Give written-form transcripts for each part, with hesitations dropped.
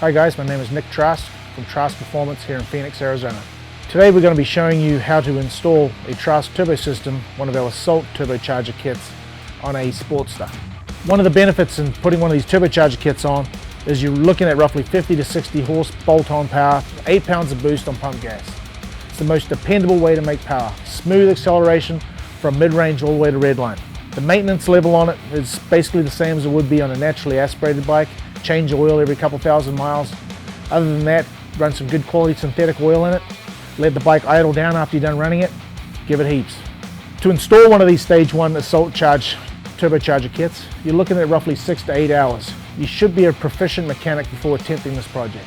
Hi guys, my name is Nick Trask from Trask Performance here in Phoenix, Arizona. Today we're going to be showing you how to install a Trask Turbo system, one of our Assault turbocharger kits, on a Sportster. One of the benefits in putting one of these turbocharger kits on is you're looking at roughly 50 to 60 horse bolt-on power, 8 pounds of boost on pump gas. It's the most dependable way to make power. Smooth acceleration from mid-range all the way to redline. The maintenance level on it is basically the same as it would be on a naturally aspirated bike. Change oil every couple thousand miles. Other than that, run some good quality synthetic oil in it. Let the bike idle down after you're done running it. Give it heaps. To install one of these Stage 1 Assault turbocharger kits, you're looking at roughly 6 to 8 hours. You should be a proficient mechanic before attempting this project.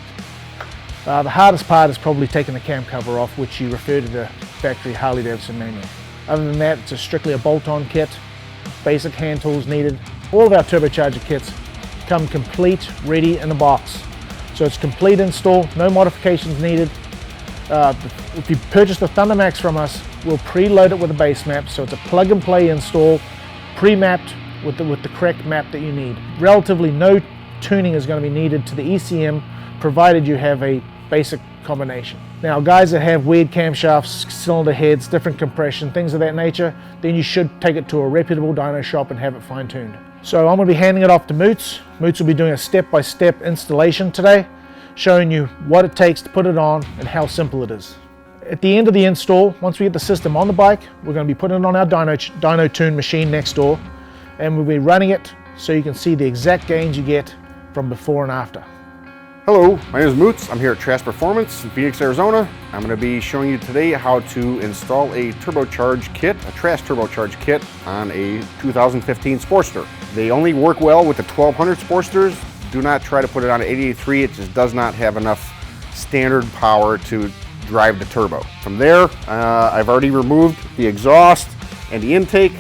The hardest part is probably taking the cam cover off, which you refer to the factory Harley-Davidson manual. Other than that, it's strictly a bolt-on kit, basic hand tools needed. All of our turbocharger kits come complete, ready in the box. So it's complete install, no modifications needed. If you purchase the THUNDERMAX from us, we'll preload it with a base map, so it's a plug-and-play install, pre-mapped with the correct map that you need. Relatively no tuning is going to be needed to the ECM, provided you have a basic combination. Now guys that have weird camshafts, cylinder heads, different compression, things of that nature, then you should take it to a reputable dyno shop and have it fine-tuned. So I'm going to be handing it off to Moots. Moots will be doing a step-by-step installation today, showing you what it takes to put it on and how simple it is. At the end of the install, once we get the system on the bike, we're going to be putting it on our dyno tune machine next door, and we'll be running it so you can see the exact gains you get from before and after. Hello, my name is Moots. I'm here at Trask Performance in Phoenix, Arizona. I'm going to be showing you today how to install a turbocharge kit, a Trask turbocharge kit on a 2015 Sportster. They only work well with the 1200 Sportsters. Do not try to put it on an 883. It just does not have enough standard power to drive the turbo. From there, I've already removed the exhaust and the intake.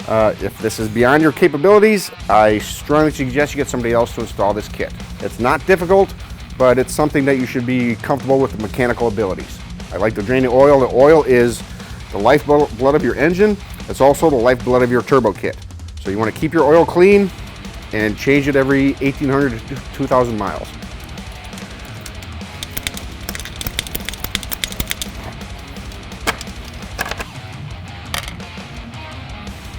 If this is beyond your capabilities, I strongly suggest you get somebody else to install this kit. It's not difficult, but it's something that you should be comfortable with the mechanical abilities. I like to drain the oil. The oil is the lifeblood of your engine. It's also the lifeblood of your turbo kit. So you want to keep your oil clean and change it every 1,800 to 2,000 miles.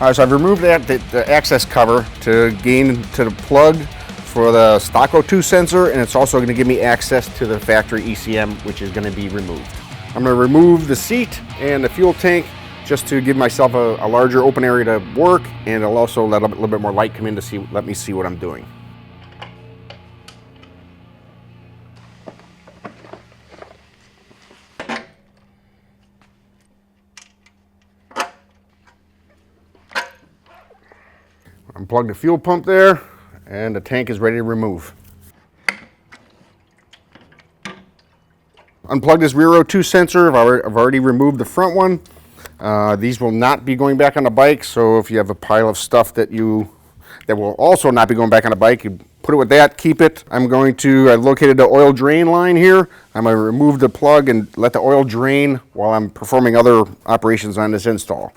All right, so I've removed the access cover to gain to the plug for the stock O2 sensor, and it's also going to give me access to the factory ECM, which is going to be removed. I'm going to remove the seat and the fuel tank just to give myself a larger open area to work, and it'll also let a little bit more light come in to let me see what I'm doing. Unplug the fuel pump there, and the tank is ready to remove. Unplug this rear O2 sensor. I've already removed the front one. These will not be going back on the bike, so if you have a pile of stuff that will also not be going back on the bike, you put it with that, keep it. I located the oil drain line here. I'm going to remove the plug and let the oil drain while I'm performing other operations on this install.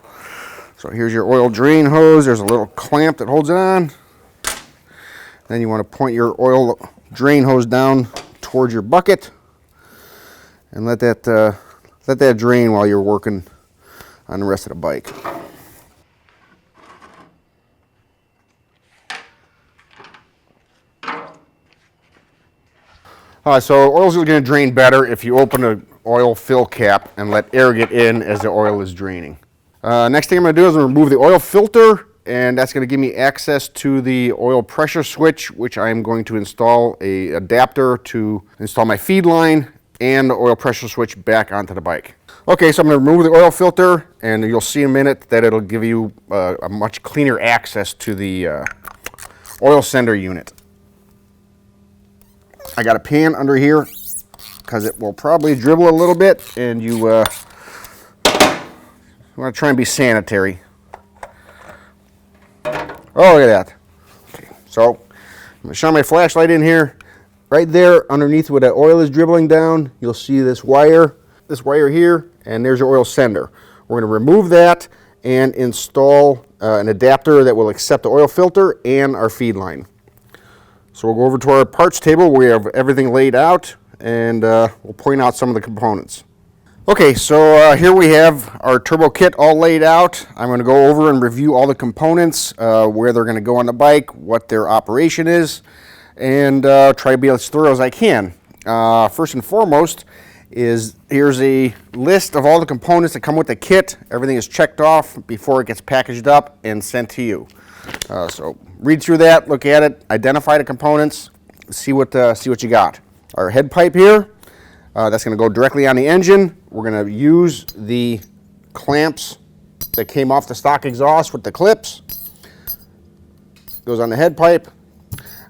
So here's your oil drain hose. There's a little clamp that holds it on. Then you want to point your oil drain hose down towards your bucket and let that drain while you're working on the rest of the bike. So oil's going to drain better if you open the oil fill cap and let air get in as the oil is draining. Next thing I'm going to do is remove the oil filter, and that's going to give me access to the oil pressure switch, which I'm going to install an adapter to install my feed line and the oil pressure switch back onto the bike. Okay, so I'm going to remove the oil filter, and you'll see in a minute that it'll give you a much cleaner access to the oil sender unit. I got a pan under here because it will probably dribble a little bit, and you want to try and be sanitary. Oh, look at that. Okay, so I'm going to shine my flashlight in here. Right there underneath where that oil is dribbling down, you'll see this wire here, and there's your oil sender. We're going to remove that and install an adapter that will accept the oil filter and our feed line. So we'll go over to our parts table where we have everything laid out, and we'll point out some of the components. Okay, so here we have our turbo kit all laid out. I'm going to go over and review all the components, where they're going to go on the bike, what their operation is, and try to be as thorough as I can. First and foremost is here's a list of all the components that come with the kit. Everything is checked off before it gets packaged up and sent to you. So read through that, look at it, identify the components, see what you got. Our head pipe here, that's going to go directly on the engine. We're going to use the clamps that came off the stock exhaust with the clips. Goes on the head pipe.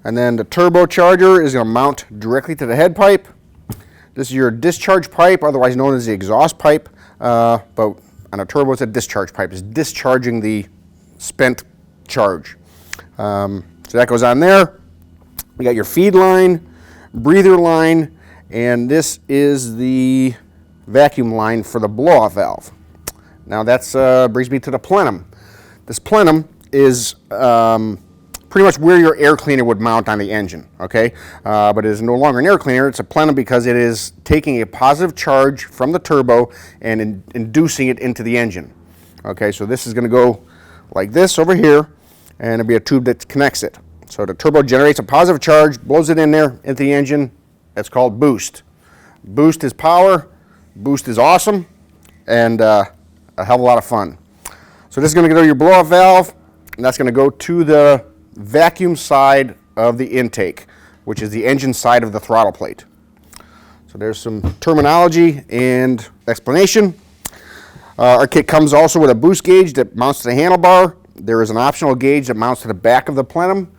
And then the turbocharger is going to mount directly to the head pipe. This is your discharge pipe, otherwise known as the exhaust pipe. But on a turbo, it's a discharge pipe. It's discharging the spent charge. So that goes on there. We got your feed line, breather line, and this is the vacuum line for the blow-off valve. Now that brings me to the plenum. This plenum is pretty much where your air cleaner would mount on the engine, okay? But it is no longer an air cleaner, it's a plenum because it is taking a positive charge from the turbo and inducing it into the engine. Okay, so this is gonna go like this over here, and it'll be a tube that connects it. So the turbo generates a positive charge, blows it in there into the engine. That's called boost. Boost is power, boost is awesome, and a hell of a lot of fun. So this is gonna go to your blow-off valve, and that's gonna go to the vacuum side of the intake, which is the engine side of the throttle plate. So there's some terminology and explanation. Our kit comes also with a boost gauge that mounts to the handlebar. There is an optional gauge that mounts to the back of the plenum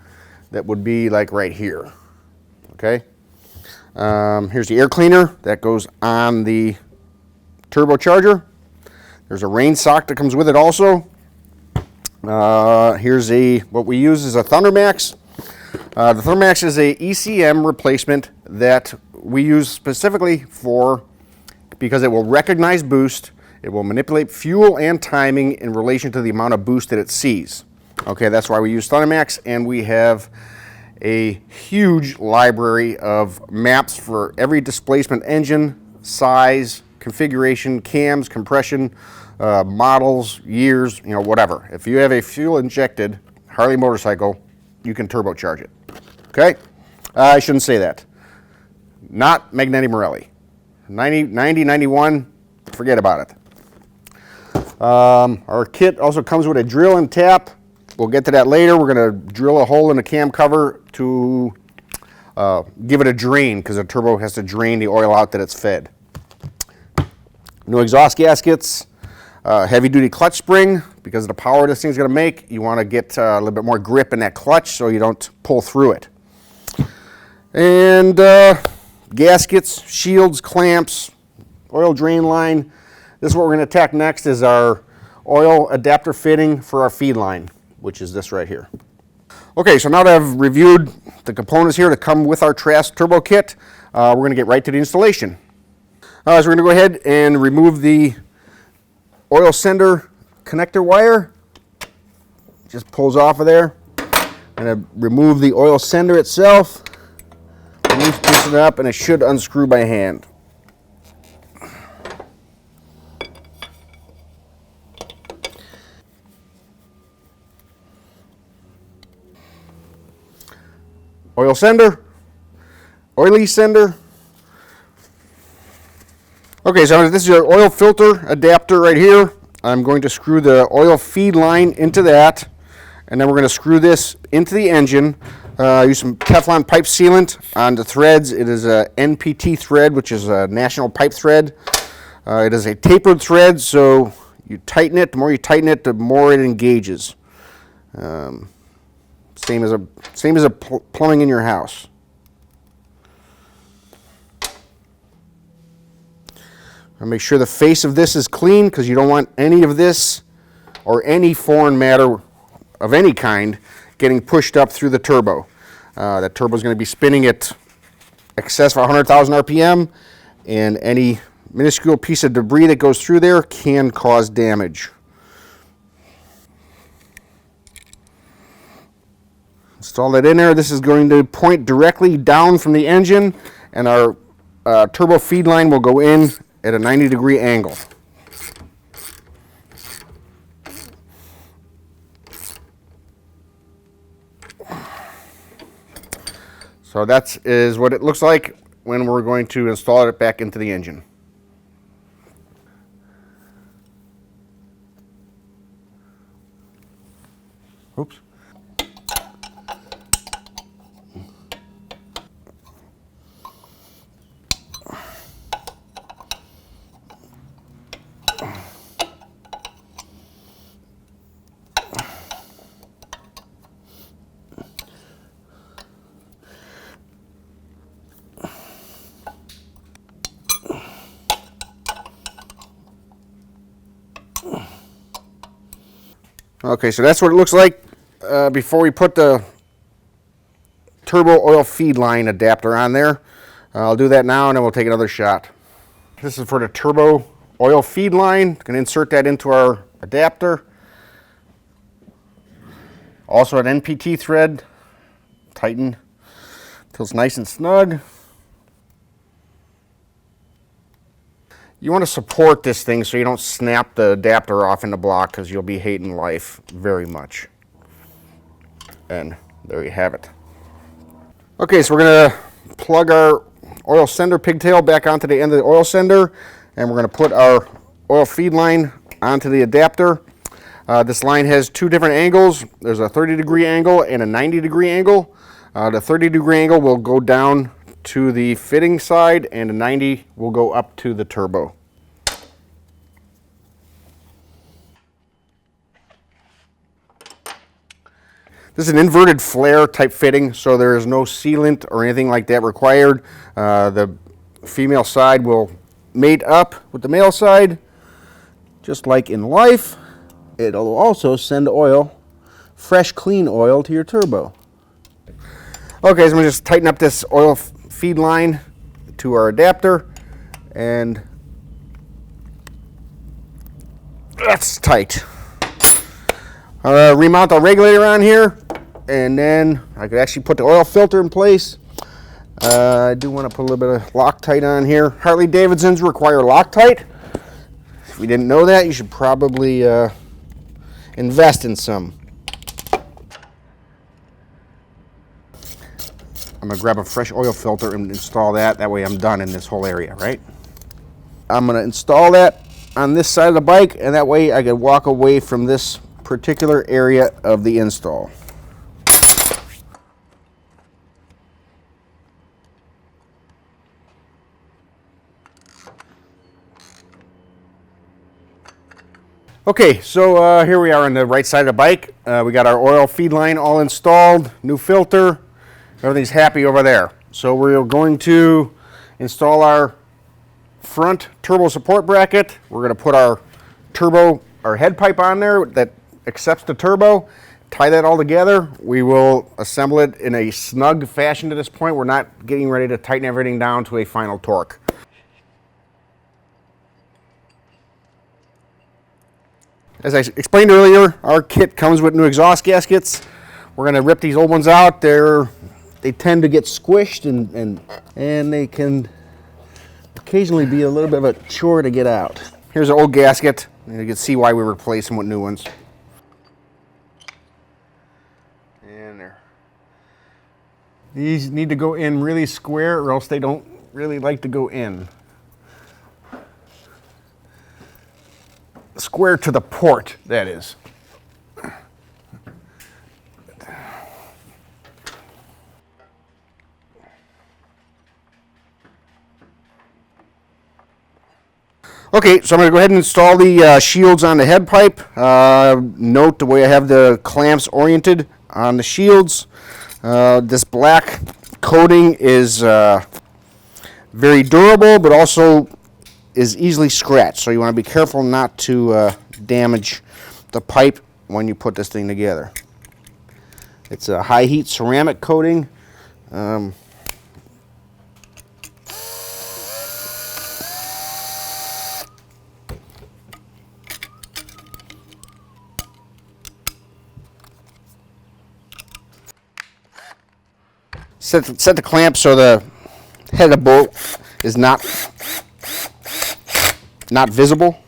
that would be like right here. Okay. Here's the air cleaner that goes on the turbocharger. There's a rain sock that comes with it also. Here's what we use is a THUNDERMAX. The THUNDERMAX is a ECM replacement that we use specifically because it will recognize boost, it will manipulate fuel and timing in relation to the amount of boost that it sees. Okay, that's why we use THUNDERMAX, and we have a huge library of maps for every displacement engine, size, configuration, cams, compression, models, years, whatever. If you have a fuel-injected Harley motorcycle, you can turbocharge it. Okay? I shouldn't say that. Not Magneti Morelli. 90, 91, forget about it. Our kit also comes with a drill and tap. We'll get to that later. We're going to drill a hole in the cam cover to give it a drain, because the turbo has to drain the oil out that it's fed. No exhaust gaskets. Heavy-duty clutch spring, because of the power this thing's going to make. You want to get a little bit more grip in that clutch so you don't pull through it. And gaskets, shields, clamps, oil drain line. This is what we're going to attack next, is our oil adapter fitting for our feed line, which is this right here. Okay, so now that I've reviewed the components here that come with our Trask Turbo Kit, we're going to get right to the installation. So we're going to go ahead and remove the oil sender connector wire. Just pulls off of there. And remove the oil sender itself. Loosen it up, and it should unscrew by hand. Oil sender, oily sender. Okay, so this is your oil filter adapter right here. I'm going to screw the oil feed line into that, and then we're going to screw this into the engine. Use some Teflon pipe sealant on the threads. It is a NPT thread, which is a national pipe thread. It is a tapered thread, so you tighten it. The more you tighten it, the more it engages. Same as a plumbing in your house. And make sure the face of this is clean, because you don't want any of this or any foreign matter of any kind getting pushed up through the turbo. That turbo is going to be spinning at excess of 100,000 RPM, and any minuscule piece of debris that goes through there can cause damage. Install that in there. This is going to point directly down from the engine, and our turbo feed line will go in at a 90-degree angle. So that is what it looks like when we're going to install it back into the engine. Oops. Okay, so that's what it looks like before we put the turbo oil feed line adapter on there. I'll do that now and then we'll take another shot. This is for the turbo oil feed line. Going to insert that into our adapter. Also an NPT thread, tighten until it's nice and snug. You want to support this thing so you don't snap the adapter off in the block, because you'll be hating life very much. And there you have it. Okay, so we're going to plug our oil sender pigtail back onto the end of the oil sender, and we're going to put our oil feed line onto the adapter. This line has two different angles. There's a 30-degree angle and a 90-degree angle. The 30-degree angle will go down to the fitting side, and the 90 will go up to the turbo. This is an inverted flare type fitting, so there is no sealant or anything like that required. The female side will mate up with the male side, just like in life. It'll also send oil, fresh, clean oil, to your turbo. Okay, so I'm going to just tighten up this oil feed line to our adapter, and that's tight. Remount our regulator on here, and then I could actually put the oil filter in place. I do want to put a little bit of Loctite on here. Harley-Davidsons require Loctite. If you didn't know that, you should probably invest in some. I'm going to grab a fresh oil filter and install that. That way I'm done in this whole area, right? I'm going to install that on this side of the bike, and that way I can walk away from this particular area of the install. Okay, so here we are on the right side of the bike. We got our oil feed line all installed, new filter. Everything's happy over there. So we're going to install our front turbo support bracket. We're going to put our turbo, our head pipe on there that accepts the turbo. Tie that all together. We will assemble it in a snug fashion to this point. We're not getting ready to tighten everything down to a final torque. As I explained earlier, our kit comes with new exhaust gaskets. We're going to rip these old ones out. They tend to get squished, and they can occasionally be a little bit of a chore to get out. Here's an old gasket. You can see why we replace them with new ones. And there. These need to go in really square, or else they don't really like to go in. Square to the port, that is. Okay, so I'm going to go ahead and install the shields on the head pipe. Note the way I have the clamps oriented on the shields. This black coating is very durable, but also is easily scratched. So you want to be careful not to damage the pipe when you put this thing together. It's a high heat ceramic coating. Set the clamp so the head of the bolt is not visible.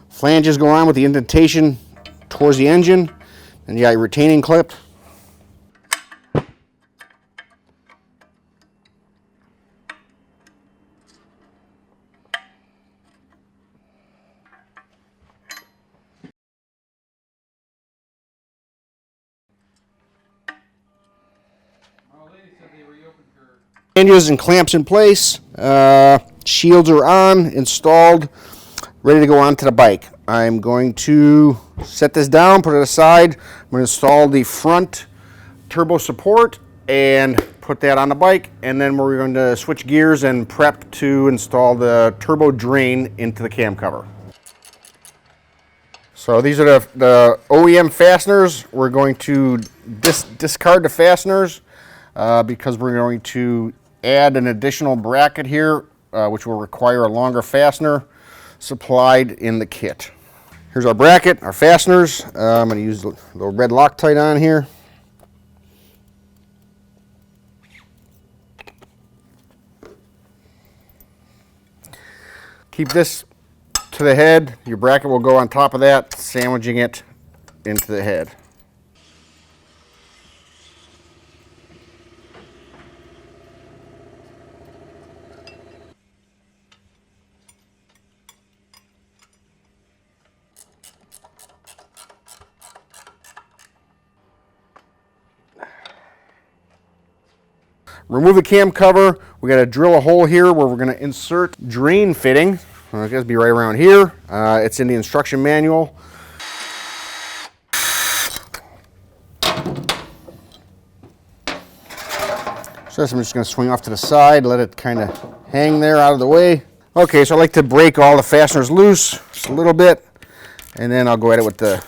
Flanges go on with the indentation towards the engine, and you got your retaining clip. Flanges and clamps in place. Shields are on, installed, ready to go onto the bike. I'm going to set this down, put it aside. I'm going to install the front turbo support and put that on the bike, and then we're going to switch gears and prep to install the turbo drain into the cam cover. So these are the OEM fasteners. We're going to discard the fasteners because we're going to add an additional bracket here, which will require a longer fastener supplied in the kit. Here's our bracket, our fasteners. I'm going to use the little red Loctite on here. Keep this to the head. Your bracket will go on top of that, sandwiching it into the head. Remove the cam cover. We got to drill a hole here where we're going to insert drain fitting. It's going to be right around here. It's in the instruction manual. So I'm just going to swing off to the side, let it kind of hang there out of the way. Okay, so I like to break all the fasteners loose just a little bit, and then I'll go at it with the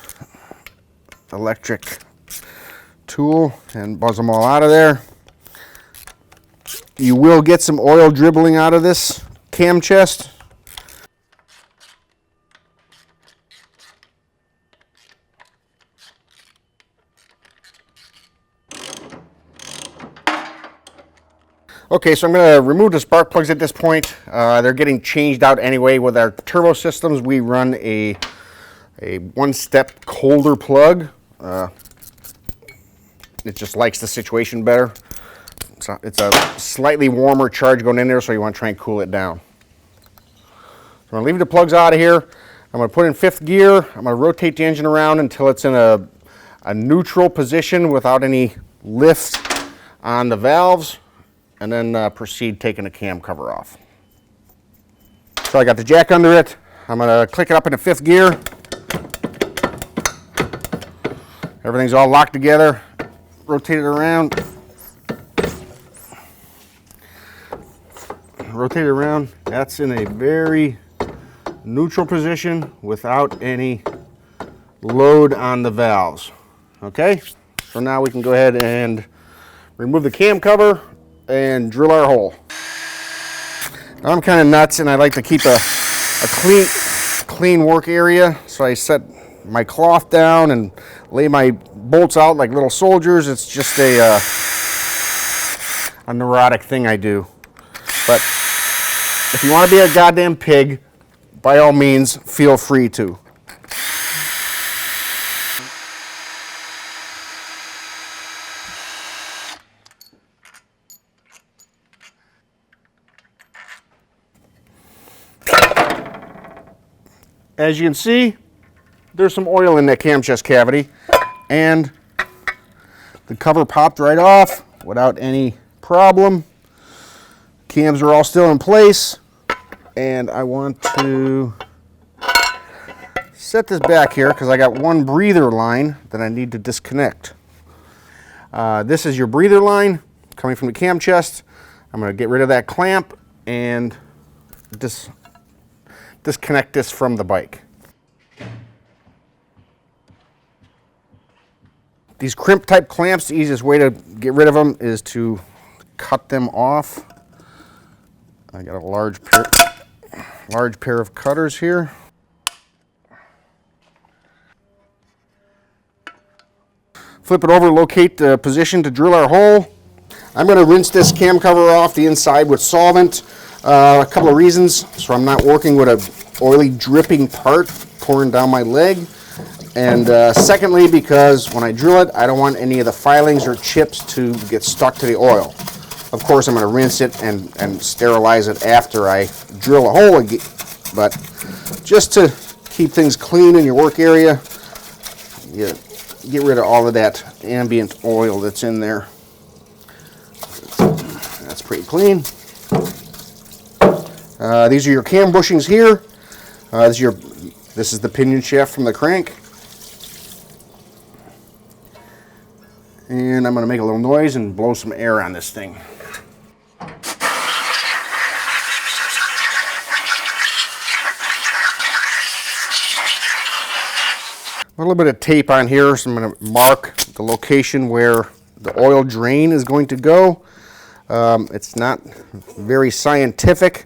electric tool and buzz them all out of there. You will get some oil dribbling out of this cam chest. Okay, so I'm going to remove the spark plugs at this point. They're getting changed out anyway. With our turbo systems, we run a one-step colder plug. It just likes the situation better. It's a slightly warmer charge going in there, so you want to try and cool it down. So I'm going to leave the plugs out of here. I'm going to put in fifth gear. I'm going to rotate the engine around until it's in a neutral position without any lift on the valves, and then proceed taking the cam cover off. So I got the jack under it. I'm going to click it up into fifth gear. Everything's all locked together. Rotate it around. Rotate it around. That's in a very neutral position without any load on the valves. Okay, so now we can go ahead and remove the cam cover and drill our hole. Now I'm kind of nuts and I like to keep a clean work area, so I set my cloth down and lay my bolts out like little soldiers. It's just a neurotic thing I do. But if you want to be a goddamn pig, by all means, feel free to. As you can see, there's some oil in that cam chest cavity, and the cover popped right off without any problem. Cams are all still in place, and I want to set this back here because I got one breather line that I need to disconnect. This is your breather line coming from the cam chest. I'm going to get rid of that clamp and disconnect this from the bike. These crimp type clamps, the easiest way to get rid of them is to cut them off. I got a large pair of cutters here. Flip it over, locate the position to drill our hole. I'm going to rinse this cam cover off the inside with solvent. A couple of reasons. So I'm not working with a oily dripping part pouring down my leg. And secondly, because when I drill it, I don't want any of the filings or chips to get stuck to the oil. Of course, I'm going to rinse it and sterilize it after I drill a hole again. But just to keep things clean in your work area, you get rid of all of that ambient oil that's in there. That's pretty clean. These are your cam bushings here. This is the pinion shaft from the crank. And I'm going to make a little noise and blow some air on this thing. A little bit of tape on here, so I'm going to mark the location where the oil drain is going to go. It's not very scientific.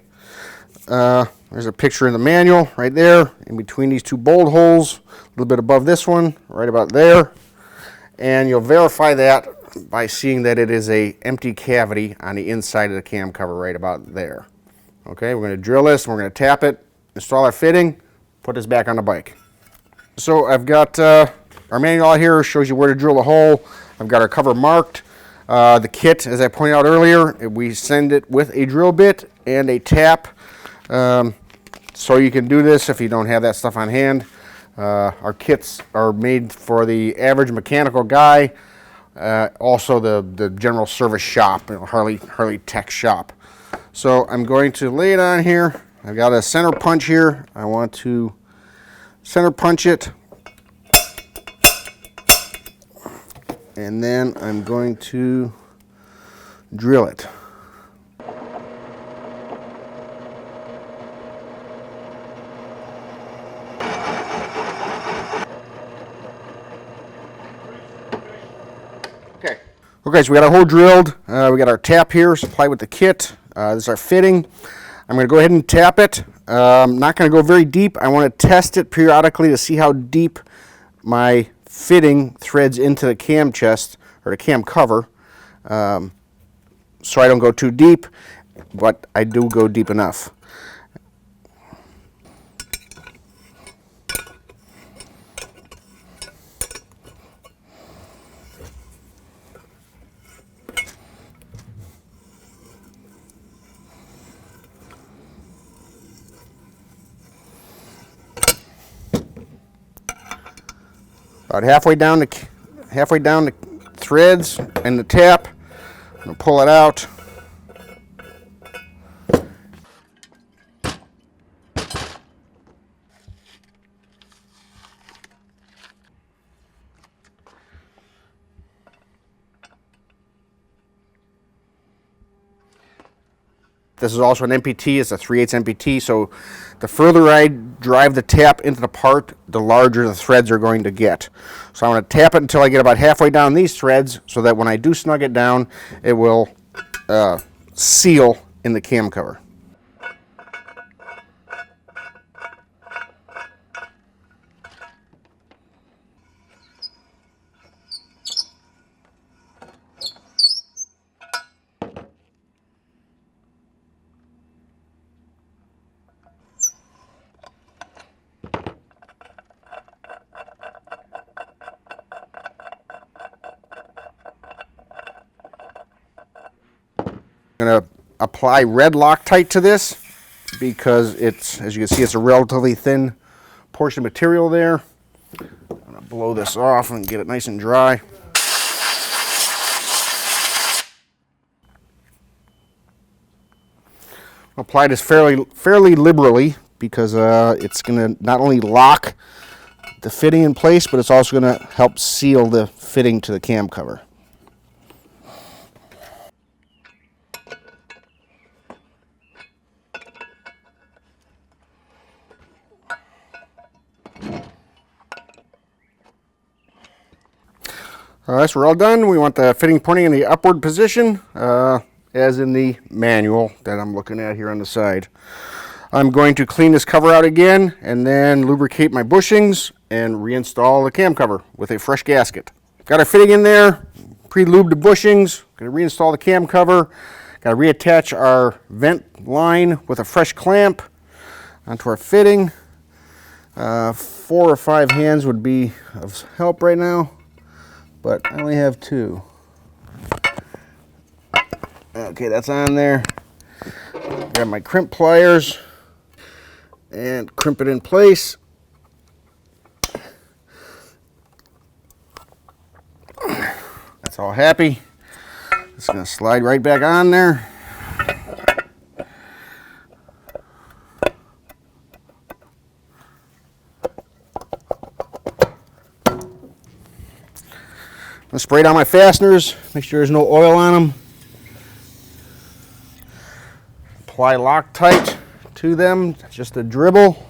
There's a picture in the manual right there, in between these two bolt holes, a little bit above this one, right about there. And you'll verify that by seeing that it is an empty cavity on the inside of the cam cover right about there. Okay, we're going to drill this, and we're going to tap it, install our fitting, put this back on the bike. So I've got our manual here, shows you where to drill the hole. I've got our cover marked. The kit, as I pointed out earlier, we send it with a drill bit and a tap. So you can do this if you don't have that stuff on hand. Our kits are made for the average mechanical guy, also the general service shop, Harley tech shop. So I'm going to lay it on here. I've got a center punch here. I want to center punch it. And then I'm going to drill it. Okay, so we got our hole drilled. We got our tap here supplied with the kit. This is our fitting. I'm going to go ahead and tap it. I'm not going to go very deep. I want to test it periodically to see how deep my fitting threads into the cam chest or the cam cover. So I don't go too deep, but I do go deep enough. About halfway down the threads and the tap. I'm going to pull it out. This is also an MPT, it's a 3/8 MPT, so the further I drive the tap into the part, the larger the threads are going to get. So I'm going to tap it until I get about halfway down these threads, so that when I do snug it down, it will seal in the cam cover. I'm going to apply red Loctite to this because it's, as you can see, it's a relatively thin portion of material there. I'm going to blow this off and get it nice and dry. Apply this fairly liberally because it's going to not only lock the fitting in place, but it's also going to help seal the fitting to the cam cover. Alright, so we're all done. We want the fitting pointing in the upward position. as in the manual that I'm looking at here on the side. I'm going to clean this cover out again and then lubricate my bushings and reinstall the cam cover with a fresh gasket. Got our fitting in there, pre-lubed the bushings, going to reinstall the cam cover, got to reattach our vent line with a fresh clamp onto our fitting. 4 or 5 hands would be of help right now, but I only have 2. Okay, that's on there. Grab my crimp pliers and crimp it in place. That's all happy. It's going to slide right back on there. I'm going to spray down my fasteners, make sure there's no oil on them. Apply Loctite to them, just a dribble.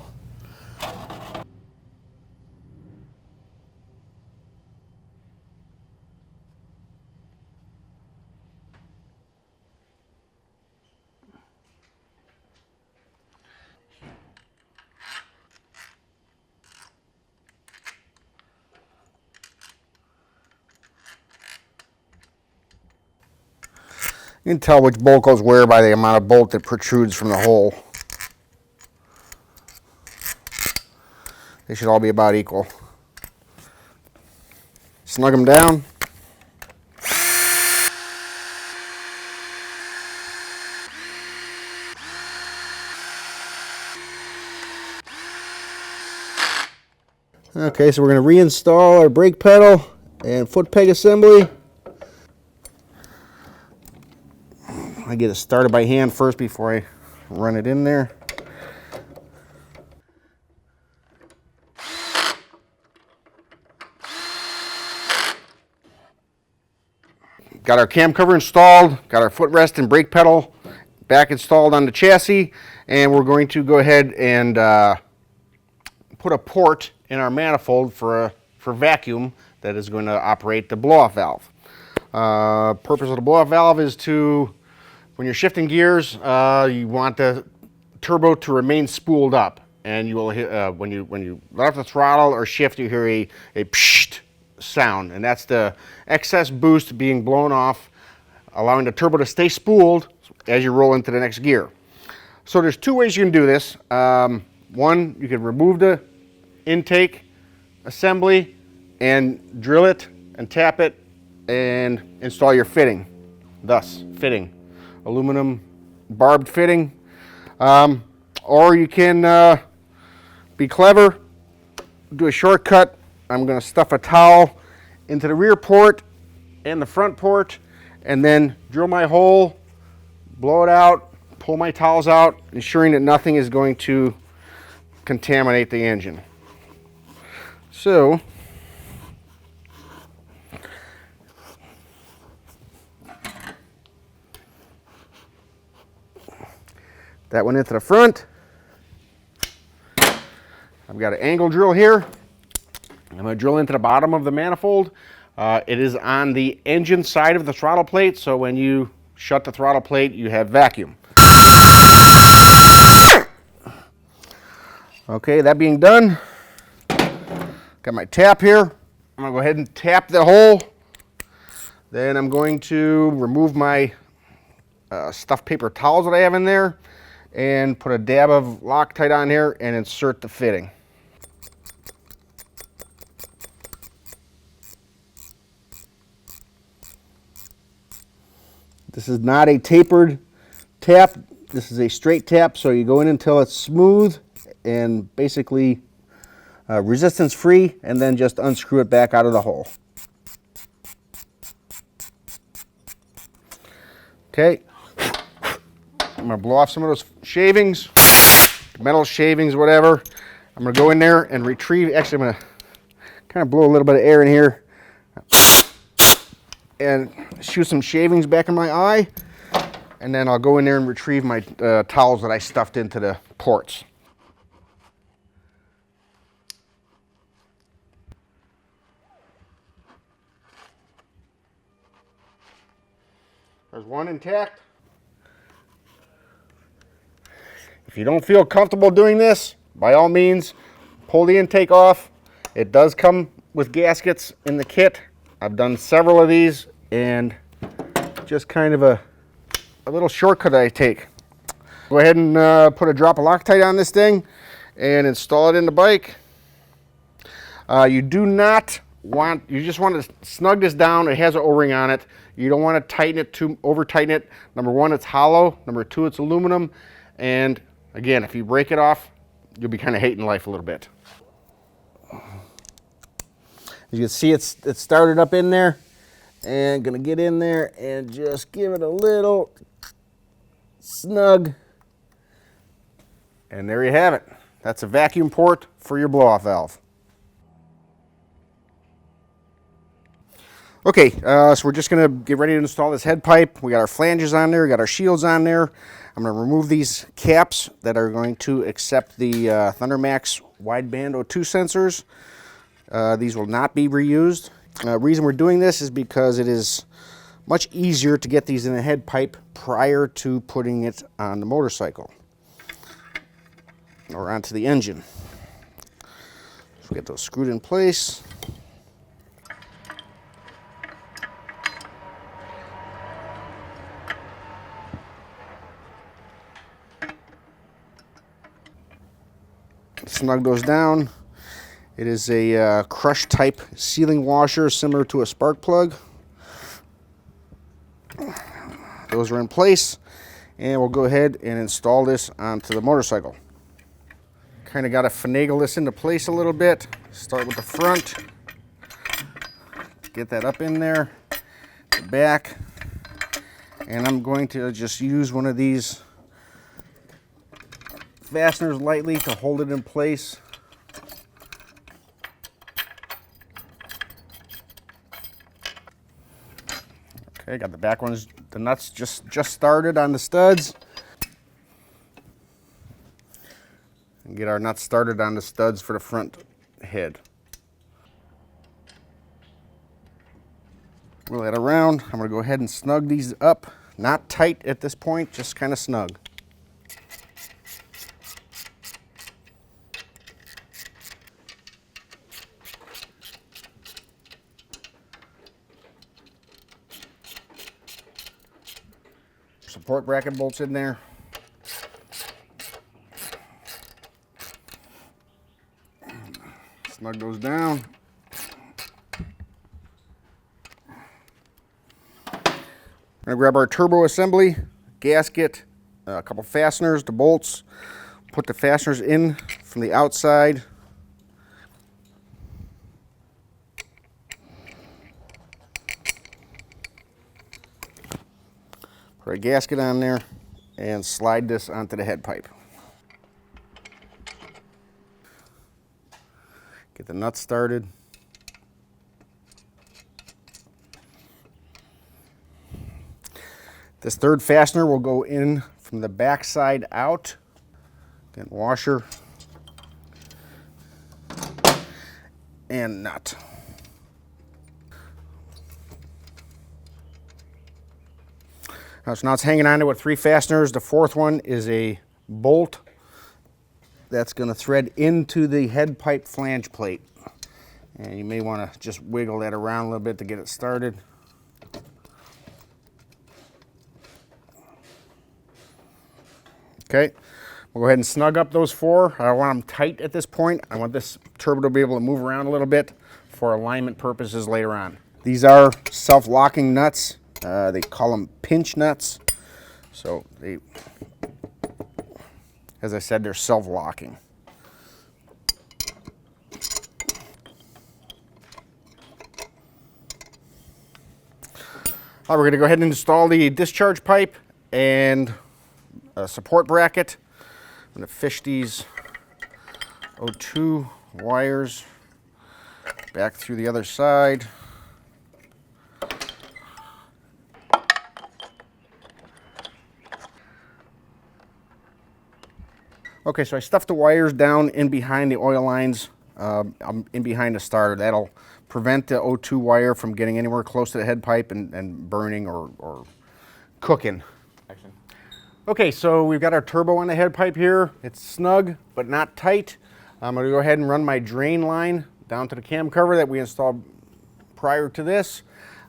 You can tell which bolt goes where by the amount of bolt that protrudes from the hole. They should all be about equal. Snug them down. Okay, so we're going to reinstall our brake pedal and foot peg assembly. I get it started by hand first before I run it in there. Got our cam cover installed, got our footrest and brake pedal back installed on the chassis, and we're going to go ahead and put a port in our manifold for vacuum that is going to operate the blow-off valve. Purpose of the blow-off valve is to, when you're shifting gears, you want the turbo to remain spooled up, and you will hit, when you let off the throttle or shift, you hear a psht sound, and that's the excess boost being blown off, allowing the turbo to stay spooled as you roll into the next gear. So there's 2 ways you can do this. One, you can remove the intake assembly and drill it and tap it and install your fitting. Thus, fitting. Aluminum barbed fitting. Or you can be clever, do a shortcut. I'm going to stuff a towel into the rear port and the front port, and then drill my hole, blow it out, pull my towels out, ensuring that nothing is going to contaminate the engine. So, that went into the front. I've got an angle drill here. I'm going to drill into the bottom of the manifold. It is on the engine side of the throttle plate, so when you shut the throttle plate, you have vacuum. Okay, that being done, got my tap here. I'm going to go ahead and tap the hole. Then I'm going to remove my stuffed paper towels that I have in there and put a dab of Loctite on here and insert the fitting. This is not a tapered tap. This is a straight tap, so you go in until it's smooth and basically resistance free, and then just unscrew it back out of the hole. Okay, I'm going to blow off some of those shavings, metal shavings, whatever. I'm going to go in there and retrieve. Actually, I'm going to kind of blow a little bit of air in here and shoot some shavings back in my eye, and then I'll go in there and retrieve my towels that I stuffed into the ports. There's one intact. If you don't feel comfortable doing this, by all means, pull the intake off. It does come with gaskets in the kit. I've done several of these, and just kind of a little shortcut I take. Go ahead and put a drop of Loctite on this thing and install it in the bike. You do not want, you just want to snug this down. It has an O-ring on it. You don't want to tighten it too, over tighten it. Number one, it's hollow. Number two, it's aluminum. And again, if you break it off, you'll be kind of hating life a little bit. As you can see, it's started up in there, and gonna get in there and just give it a little snug. And there you have it. That's a vacuum port for your blow-off valve. Okay, so we're just gonna get ready to install this head pipe. We got our flanges on there, we got our shields on there. I'm gonna remove these caps that are going to accept the THUNDERMAX wideband O2 sensors. These will not be reused. Reason we're doing this is because it is much easier to get these in a head pipe prior to putting it on the motorcycle or onto the engine. So get those screwed in place. Snug those down. It is a crush type sealing washer similar to a spark plug. Those are in place, and we'll go ahead and install this onto the motorcycle. Kind of got to finagle this into place a little bit. Start with the front, get that up in there, the back, and I'm going to just use one of these fasteners lightly to hold it in place. Okay, got the back ones, the nuts just started on the studs. And get our nuts started on the studs for the front head. Roll that around. I'm gonna go ahead and snug these up. Not tight at this point, just kind of snug. Support bracket bolts in there. Snug those down. We're gonna grab our turbo assembly, gasket, a couple fasteners, the bolts. Put the fasteners in from the outside. Put a gasket on there and slide this onto the head pipe. Get the nuts started. This third fastener will go in from the back side out. Again, washer and nut. So now it's hanging on there with three fasteners. The fourth one is a bolt that's going to thread into the head pipe flange plate. And you may want to just wiggle that around a little bit to get it started. Okay, we'll go ahead and snug up those four. I don't want them tight at this point. I want this turbo to be able to move around a little bit for alignment purposes later on. These are self-locking nuts. They call them pinch nuts. So they, as I said, they're self-locking. All right, we're going to go ahead and install the discharge pipe and a support bracket. I'm going to fish these O2 wires back through the other side. Okay, so I stuffed the wires down in behind the oil lines, in behind the starter. That'll prevent the O2 wire from getting anywhere close to the head pipe and burning or cooking. Okay, so we've got our turbo on the head pipe here. It's snug, but not tight. I'm gonna go ahead and run my drain line down to the cam cover that we installed prior to this.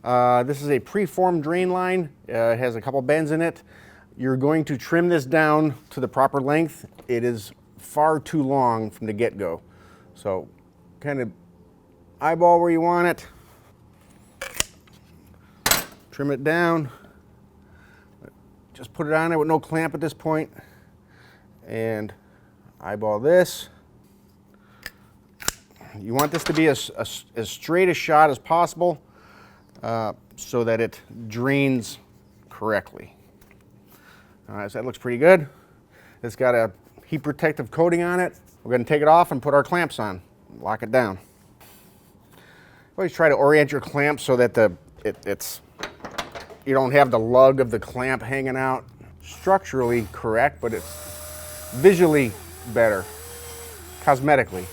This is a preformed drain line. It has a couple bends in it. You're going to trim this down to the proper length. It is far too long from the get-go. So kind of eyeball where you want it. Trim it down. Just put it on there with no clamp at this point. And eyeball this. You want this to be as straight a shot as possible so that it drains correctly. All right, so that looks pretty good. It's got a heat protective coating on it. We're going to take it off and put our clamps on. Lock it down. Always try to orient your clamp so that you don't have the lug of the clamp hanging out. Structurally correct, but it's visually better, cosmetically.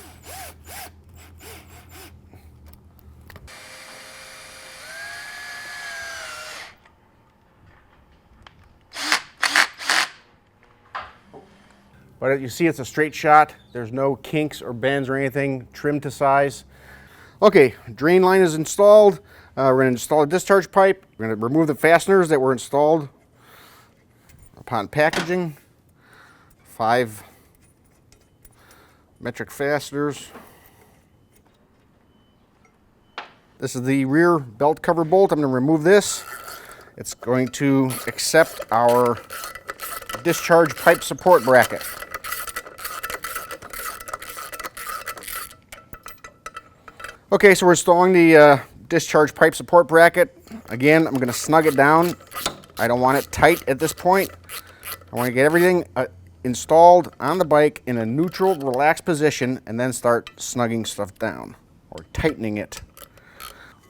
But you see it's a straight shot. There's no kinks or bends or anything, trimmed to size. Okay, drain line is installed. We're going to install a discharge pipe. We're going to remove the fasteners that were installed upon packaging. 5 metric fasteners. This is the rear belt cover bolt. I'm going to remove this. It's going to accept our discharge pipe support bracket. Okay, so we're installing the discharge pipe support bracket. Again, I'm going to snug it down. I don't want it tight at this point. I want to get everything installed on the bike in a neutral, relaxed position and then start snugging stuff down or tightening it.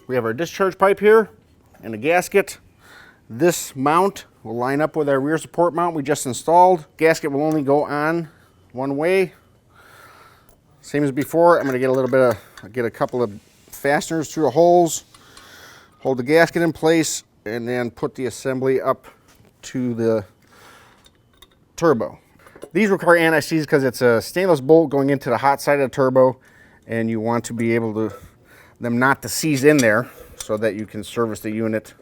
We have our discharge pipe here and a gasket. This mount will line up with our rear support mount we just installed. Gasket will only go on one way. Same as before, I'm going to get a couple of fasteners through the holes, hold the gasket in place, and then put the assembly up to the turbo. These require anti-seize because it's a stainless bolt going into the hot side of the turbo, and you want to be able to them not to seize in there so that you can service the unit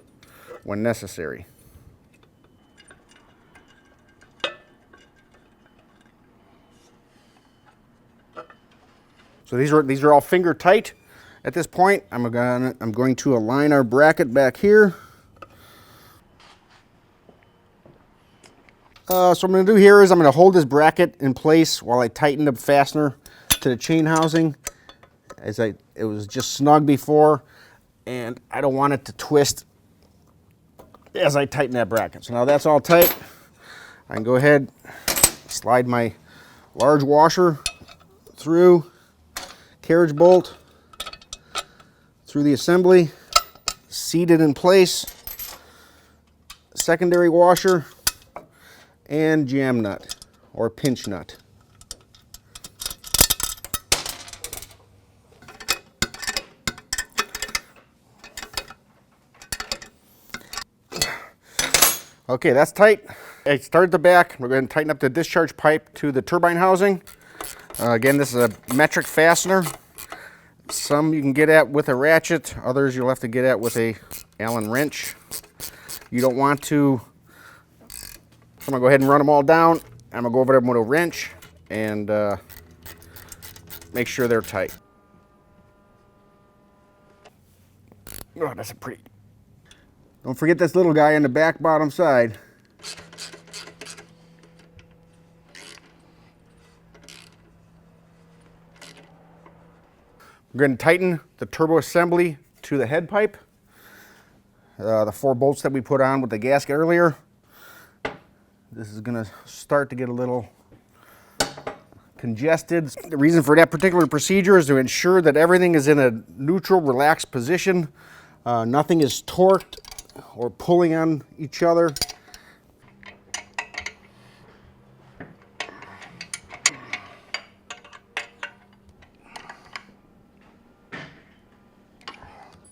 when necessary. So these are all finger tight. At this point, I'm going to align our bracket back here. So what I'm going to do here is I'm going to hold this bracket in place while I tighten the fastener to the chain housing. It was just snug before, and I don't want it to twist as I tighten that bracket. So now that's all tight. I can go ahead, slide my large washer through, carriage bolt through the assembly, seat it in place, secondary washer, and jam nut or pinch nut. Okay, that's tight. I started the back. We're going to tighten up the discharge pipe to the turbine housing. Again, this is a metric fastener. Some you can get at with a ratchet, others you'll have to get at with a Allen wrench. You don't want to, so I'm going to go ahead and run them all down. I'm going to go over them with a wrench and make sure they're tight. Oh, that's a pretty. Don't forget this little guy on the back bottom side. We're going to tighten the turbo assembly to the head pipe. The 4 bolts that we put on with the gasket earlier. This is going to start to get a little congested. The reason for that particular procedure is to ensure that everything is in a neutral, relaxed position. Nothing is torqued or pulling on each other.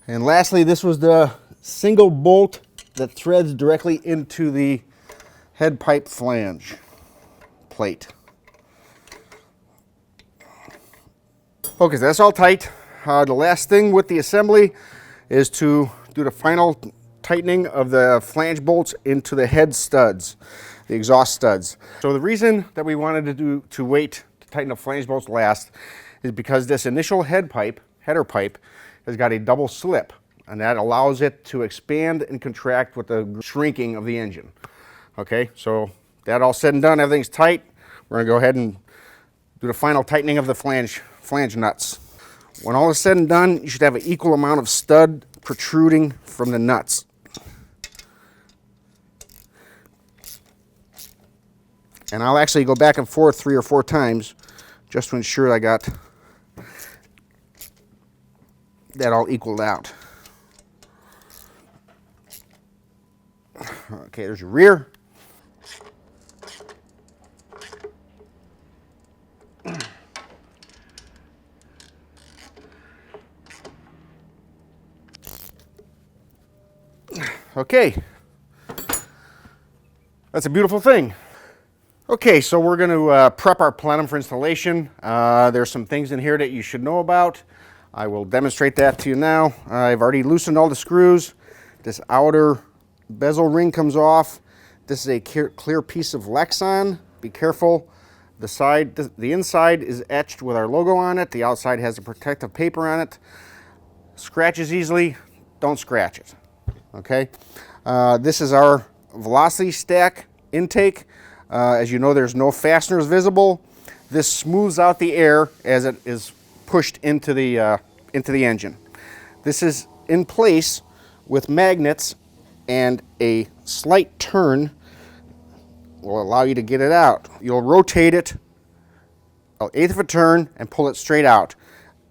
And lastly, this was the single bolt that threads directly into the head pipe flange plate. Okay, so that's all tight. The last thing with the assembly is to do the final tightening of the flange bolts into the head studs, the exhaust studs. So the reason that we wanted to wait to tighten the flange bolts last is because this initial header pipe, has got a double slip, and that allows it to expand and contract with the shrinking of the engine. Okay, so that all said and done, everything's tight. We're gonna go ahead and do the final tightening of the flange nuts. When all is said and done, you should have an equal amount of stud protruding from the nuts. And I'll actually go back and forth 3 or 4 times just to ensure I got that all equaled out. Okay, there's your rear. Okay, that's a beautiful thing. Okay, so we're going to prep our plenum for installation. There's some things in here that you should know about. I will demonstrate that to you now. I've already loosened all the screws. This outer bezel ring comes off. This is a clear piece of Lexan. Be careful. The inside is etched with our logo on it. The outside has a protective paper on it. Scratches easily, don't scratch it. Okay, this is our velocity stack intake. As you know, there's no fasteners visible. This smooths out the air as it is pushed into the engine. This is in place with magnets, and a slight turn will allow you to get it out. You'll rotate it 1/8 of a turn and pull it straight out.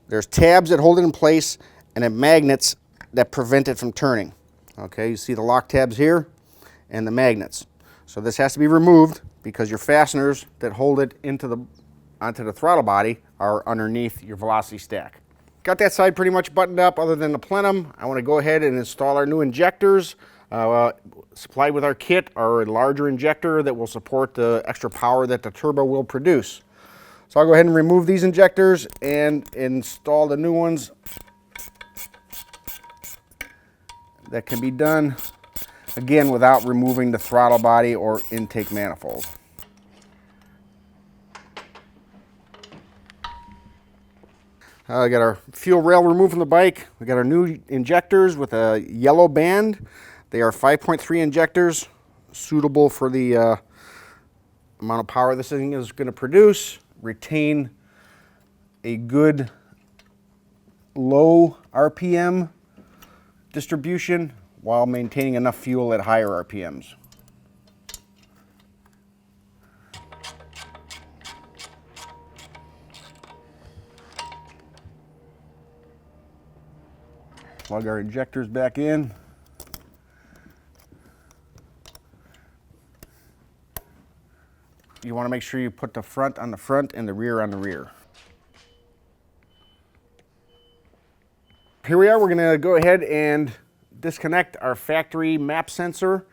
There's tabs that hold it in place, and then magnets that prevent it from turning. Okay, you see the lock tabs here and the magnets. So this has to be removed because your fasteners that hold it onto the throttle body are underneath your velocity stack. Got that side pretty much buttoned up other than the plenum. I want to go ahead and install our new injectors. Supplied with our kit are a larger injector that will support the extra power that the turbo will produce. So I'll go ahead and remove these injectors and install the new ones. That can be done, again, without removing the throttle body or intake manifold. We got our fuel rail removed from the bike. We got our new injectors with a yellow band. They are 5.3 injectors, suitable for the amount of power this thing is going to produce. Retain a good low RPM distribution while maintaining enough fuel at higher RPMs. Plug our injectors back in. You want to make sure you put the front on the front and the rear on the rear. Here we are. We're going to go ahead and disconnect our factory map sensor,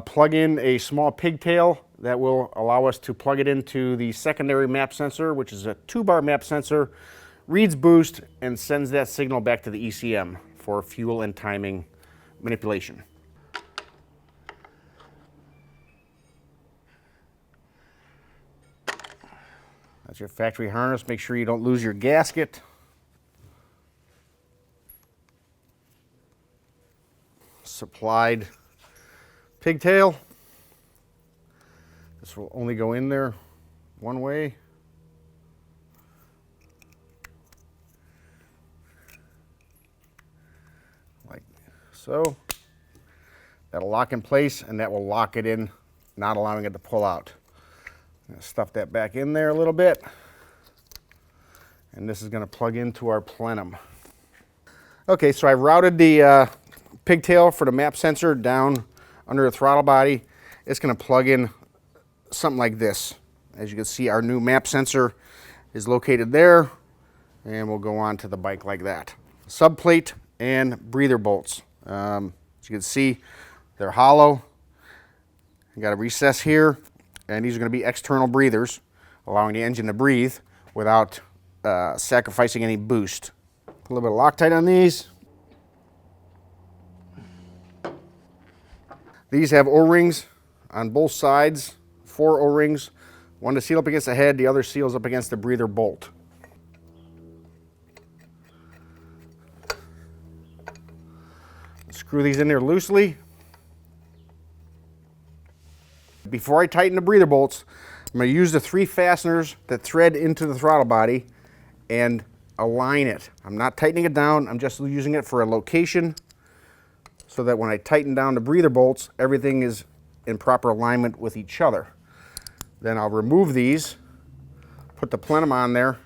plug in a small pigtail that will allow us to plug it into the secondary map sensor, which is a 2-bar map sensor, reads boost, and sends that signal back to the ECM for fuel and timing manipulation. That's your factory harness. Make sure you don't lose your gasket. Supplied pigtail. This will only go in there one way. Like so. That'll lock in place, and that will lock it in, not allowing it to pull out. I'm going to stuff that back in there a little bit. And this is going to plug into our plenum. Okay, so I've routed the pigtail for the map sensor down under the throttle body. It's going to plug in something like this. As you can see, our new map sensor is located there, and we'll go on to the bike like that. Subplate and breather bolts. As you can see, they're hollow, You got a recess here, and these are going to be external breathers, allowing the engine to breathe without sacrificing any boost. Put a little bit of Loctite on these. These have O-rings on both sides, 4 O-rings, one to seal up against the head, the other seals up against the breather bolt. Screw these in there loosely. Before I tighten the breather bolts, I'm going to use the 3 fasteners that thread into the throttle body and align it. I'm not tightening it down, I'm just using it for a location so that when I tighten down the breather bolts, everything is in proper alignment with each other. Then I'll remove these, put the plenum on there,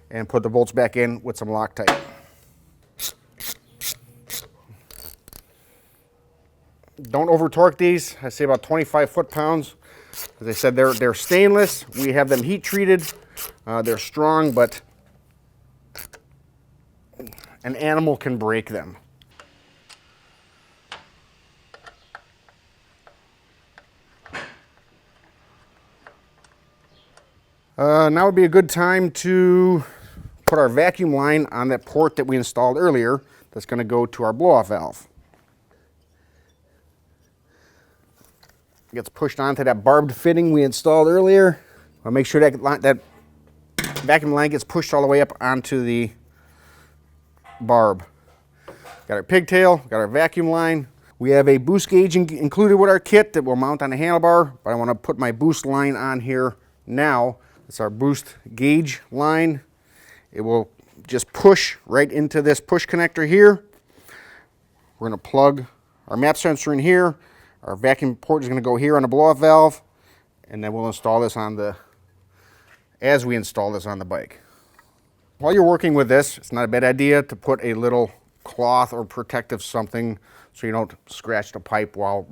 and put the bolts back in with some Loctite. Don't over torque these. I say about 25 foot-pounds. As I said, they're stainless. We have them heat treated. They're strong, but an animal can break them. Now would be a good time to put our vacuum line on that port that we installed earlier that's going to go to our blow-off valve. It gets pushed onto that barbed fitting we installed earlier. I'll make sure that vacuum line gets pushed all the way up onto the barb. Got our pigtail, got our vacuum line. We have a boost gauge included with our kit that will mount on the handlebar, but I want to put my boost line on here now. It's our boost gauge line. It will just push right into this push connector here. We're going to plug our map sensor in here. Our vacuum port is going to go here on the blow-off valve, and then we'll install this on the, as we install this on the bike. While you're working with this, it's not a bad idea to put a little cloth or protective something so you don't scratch the pipe while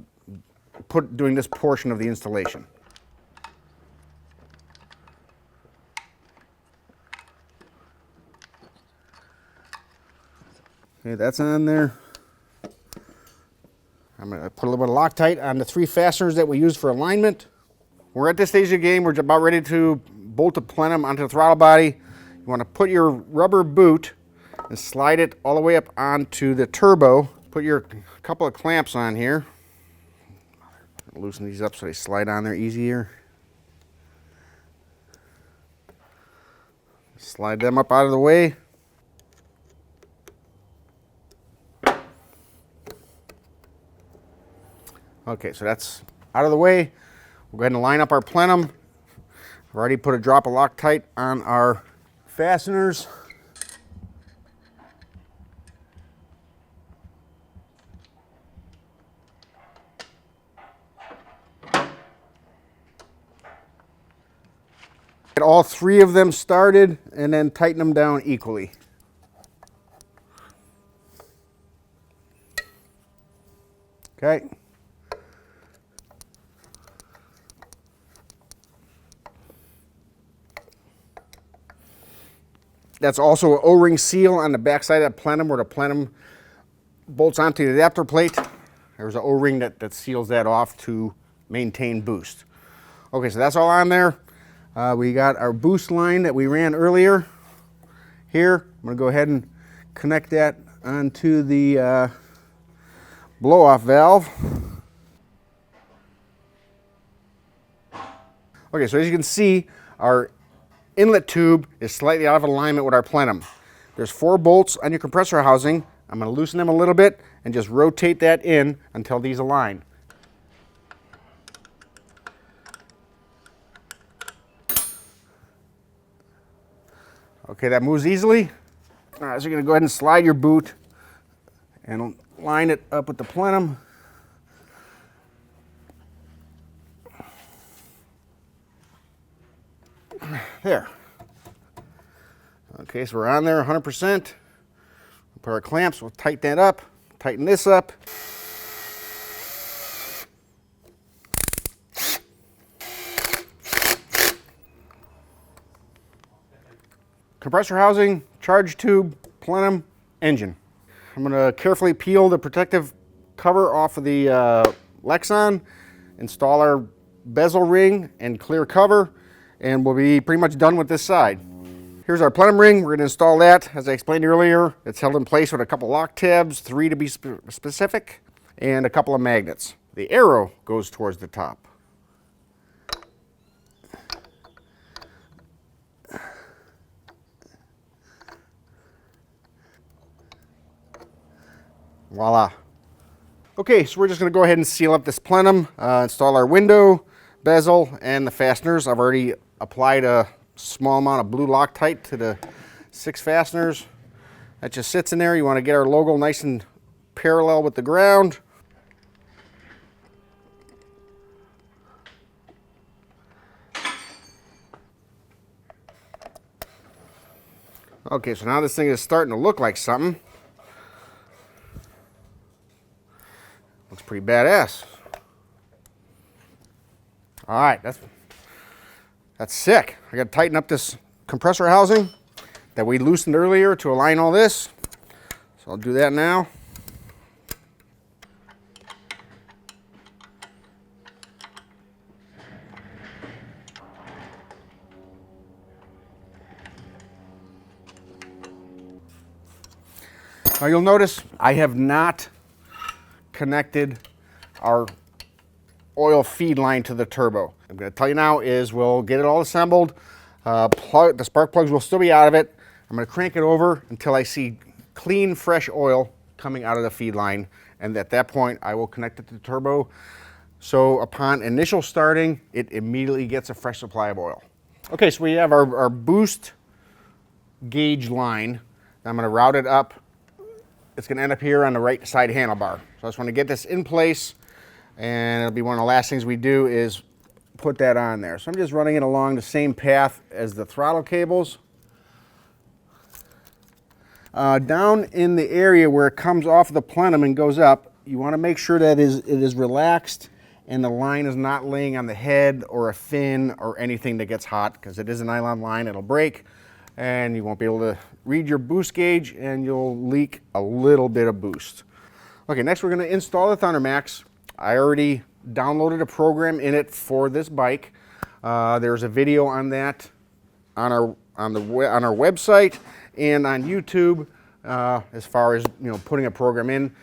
doing this portion of the installation. Okay, that's on there. I'm going to put a little bit of Loctite on the 3 fasteners that we use for alignment. We're at this stage of the game, we're about ready to bolt the plenum onto the throttle body. You want to put your rubber boot and slide it all the way up onto the turbo. Put your couple of clamps on here. Loosen these up so they slide on there easier. Slide them up out of the way. Okay, so that's out of the way. We'll go ahead and line up our plenum. I've already put a drop of Loctite on our fasteners. Get all 3 of them started and then tighten them down equally. Okay. That's also an O-ring seal on the back side of that plenum where the plenum bolts onto the adapter plate. There's an O-ring that seals that off to maintain boost. Okay, so that's all on there. We got our boost line that we ran earlier here. I'm going to go ahead and connect that onto the blow-off valve. Okay, so as you can see, our inlet tube is slightly out of alignment with our plenum. There's 4 bolts on your compressor housing. I'm going to loosen them a little bit and just rotate that in until these align. Okay, that moves easily. All right, so you're going to go ahead and slide your boot and line it up with the plenum. There. Okay, so we're on there 100%. Put our clamps, we'll tighten that up, tighten this up. Compressor housing, charge tube, plenum, engine. I'm going to carefully peel the protective cover off of the Lexan install our bezel ring and clear cover, and we'll be pretty much done with this side. Here's our plenum ring. We're going to install that. As I explained earlier, it's held in place with a couple lock tabs, 3 to be specific, and a couple of magnets. The arrow goes towards the top. Voila. Okay, so we're just going to go ahead and seal up this plenum, install our window, bezel, and the fasteners. I've already applied a small amount of blue Loctite to the 6 fasteners. That just sits in there. You want to get our logo nice and parallel with the ground. Okay, so now this thing is starting to look like something. Looks pretty badass. All right, that's sick. I got to tighten up this compressor housing that we loosened earlier to align all this. So I'll do that now. Now you'll notice I have not connected our oil feed line to the turbo. I'm going to tell you now is we'll get it all assembled. The spark plugs will still be out of it. I'm going to crank it over until I see clean, fresh oil coming out of the feed line. And at that point, I will connect it to the turbo. So upon initial starting, it immediately gets a fresh supply of oil. Okay, so we have our boost gauge line. I'm going to route it up. It's going to end up here on the right side handlebar. So I just want to get this in place, and it'll be one of the last things we do is put that on there. So I'm just running it along the same path as the throttle cables. Down in the area where it comes off the plenum and goes up, you want to make sure that it is relaxed and the line is not laying on the head or a fin or anything that gets hot, because it is a nylon line, it'll break. And you won't be able to read your boost gauge, and you'll leak a little bit of boost. Okay, next we're going to install the THUNDERMAX. I already downloaded a program in it for this bike. There's a video on that on our website and on YouTube, as far as putting a program in.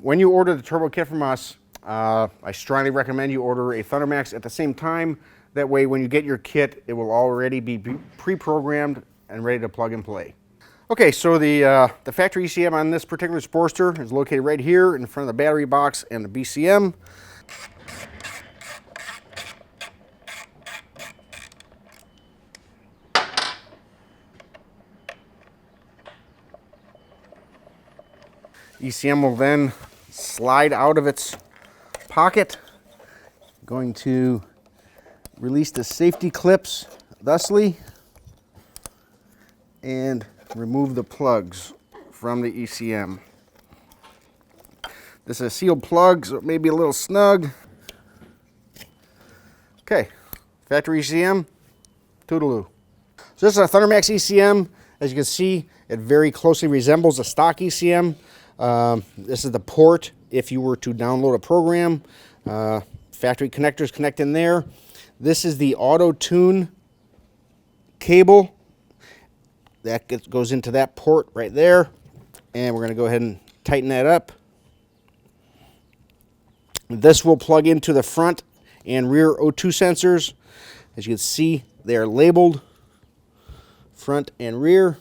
When you order the turbo kit from us, I strongly recommend you order a THUNDERMAX at the same time. That way, when you get your kit, it will already be pre-programmed and ready to plug and play. Okay, so the factory ECM on this particular Sportster is located right here in front of the battery box and the BCM. ECM will then slide out of its pocket. Going to release the safety clips thusly and remove the plugs from the ECM. This is a sealed plug, so it may be a little snug. Okay, factory ECM, toodaloo. So this is a THUNDERMAX ECM. As you can see, it very closely resembles a stock ECM. This is the port if you were to download a program. Factory connectors connect in there. This is the auto tune cable that goes into that port right there, and we're going to go ahead and tighten that up. This will plug into the front and rear O2 sensors. As you can see, they are labeled front and rear.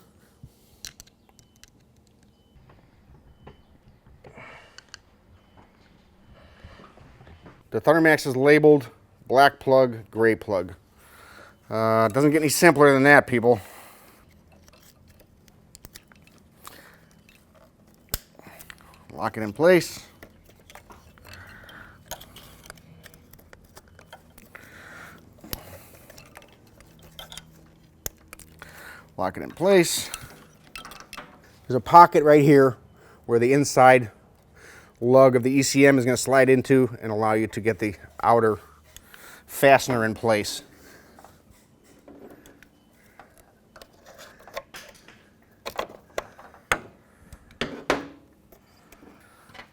The THUNDERMAX is labeled black plug, gray plug. It doesn't get any simpler than that, people. Lock it in place. Lock it in place. There's a pocket right here where the inside lug of the ECM is going to slide into and allow you to get the outer fastener in place.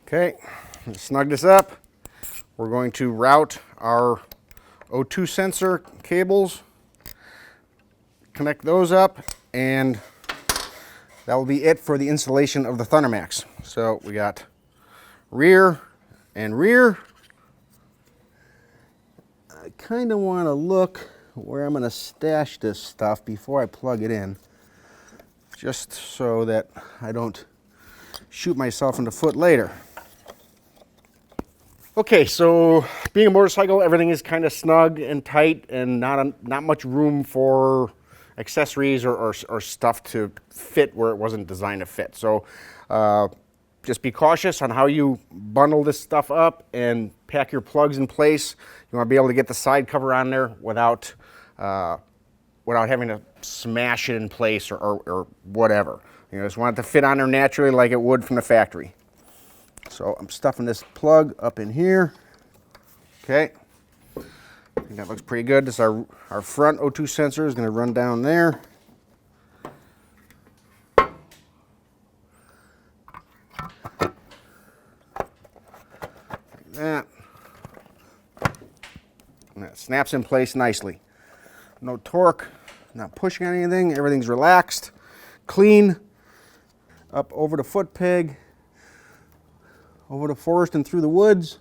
Okay, snug this up. We're going to route our O2 sensor cables, connect those up, and that will be it for the installation of the THUNDERMAX. So we got rear and rear. I kind of want to look where I'm going to stash this stuff before I plug it in, just so that I don't shoot myself in the foot later. Okay, so being a motorcycle, everything is kind of snug and tight and not much room for accessories or stuff to fit where it wasn't designed to fit. So just be cautious on how you bundle this stuff up and pack your plugs in place. You want to be able to get the side cover on there without having to smash it in place or whatever. You just want it to fit on there naturally like it would from the factory. So I'm stuffing this plug up in here. Okay, I think that looks pretty good. This is our front O2 sensor is going to run down there. Like that. And that snaps in place nicely. No torque, not pushing on anything. Everything's relaxed, clean. Up over the foot peg, over the forest and through the woods.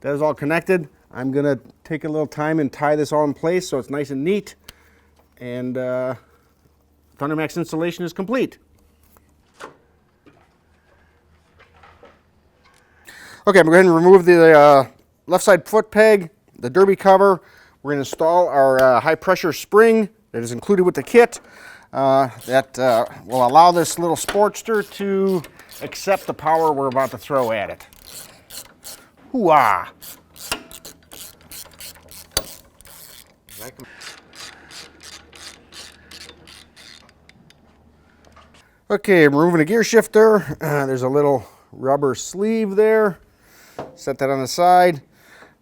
That is all connected. I'm gonna take a little time and tie this all in place so it's nice and neat. And THUNDERMAX installation is complete. Okay, I'm going to remove the left side foot peg, the derby cover. We're going to install our high pressure spring that is included with the kit. That will allow this little Sportster to accept the power we're about to throw at it. Hoo-ah! Okay, I'm removing the gear shifter. There's a little rubber sleeve there. Set that on the side.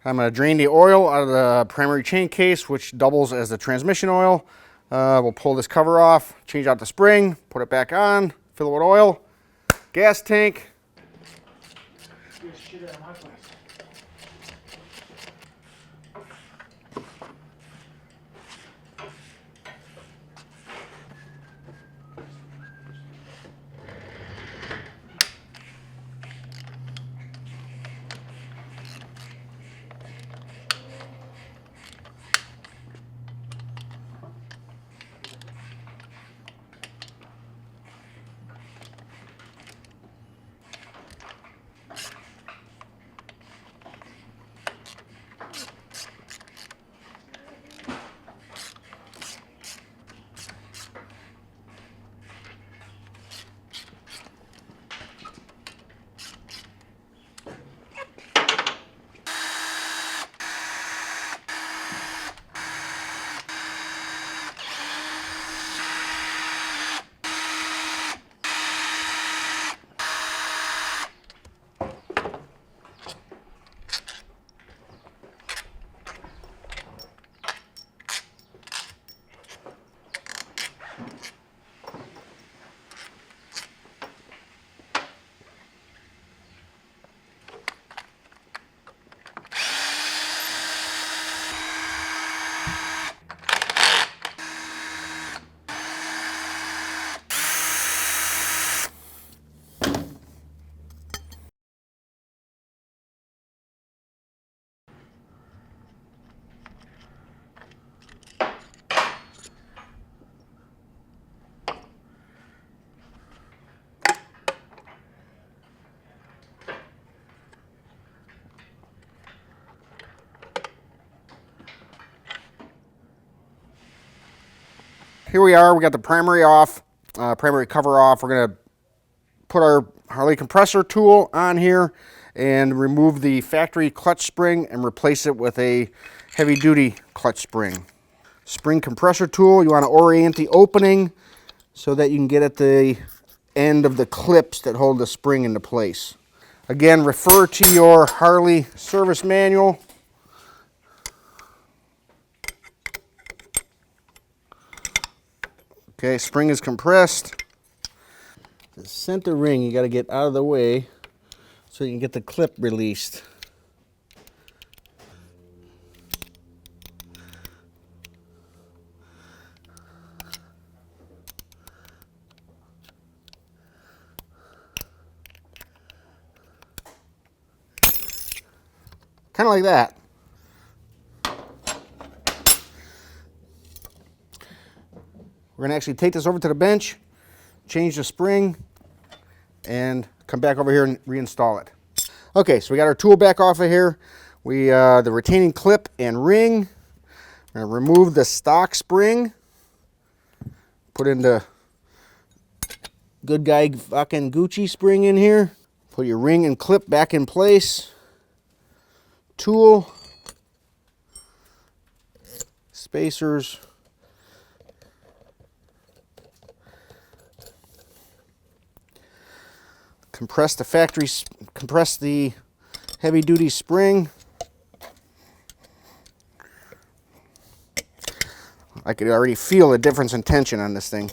I'm going to drain the oil out of the primary chain case, which doubles as the transmission oil. We'll pull this cover off, change out the spring, put it back on, fill it with oil, gas tank. Here we are, we got the primary off, primary cover off. We're gonna put our Harley compressor tool on here and remove the factory clutch spring and replace it with a heavy duty clutch spring. Spring compressor tool, you wanna orient the opening so that you can get at the end of the clips that hold the spring into place. Again, refer to your Harley service manual. Okay, spring is compressed. The center ring you got to get out of the way so you can get the clip released. kind of like that. We're going to actually take this over to the bench, change the spring, and come back over here and reinstall it. Okay, so we got our tool back off of here. The retaining clip and ring. I'm going to remove the stock spring. Put in the good guy fucking Gucci spring in here. Put your ring and clip back in place. Tool. Spacers. Compress the heavy duty spring. I could already feel the difference in tension on this thing.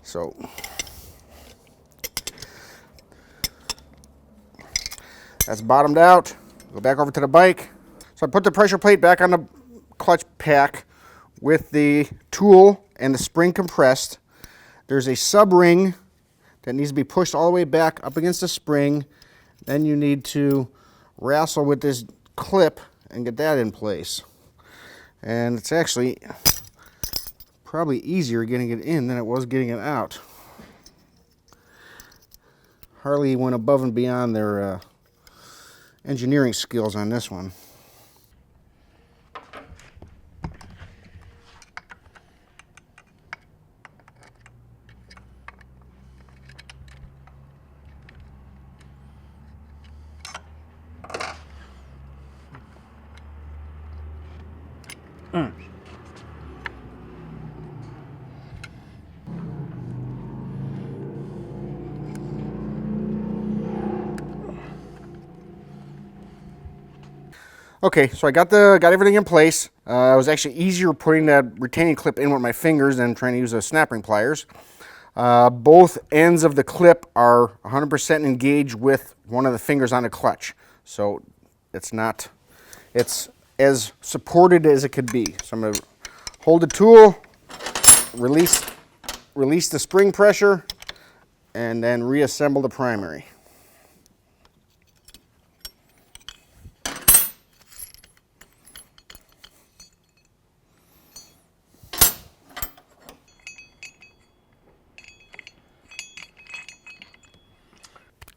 So that's bottomed out. Go back over to the bike. So I put the pressure plate back on the clutch pack with the tool and the spring compressed. There's a sub ring that needs to be pushed all the way back up against the spring. Then you need to wrestle with this clip and get that in place. And it's actually probably easier getting it in than it was getting it out. Harley went above and beyond their engineering skills on this one. Okay, so I got everything in place. It was actually easier putting that retaining clip in with my fingers than trying to use a snap ring pliers. Both ends of the clip are 100% engaged with one of the fingers on the clutch. So it's as supported as it could be. So I'm going to hold the tool, release the spring pressure, and then reassemble the primary.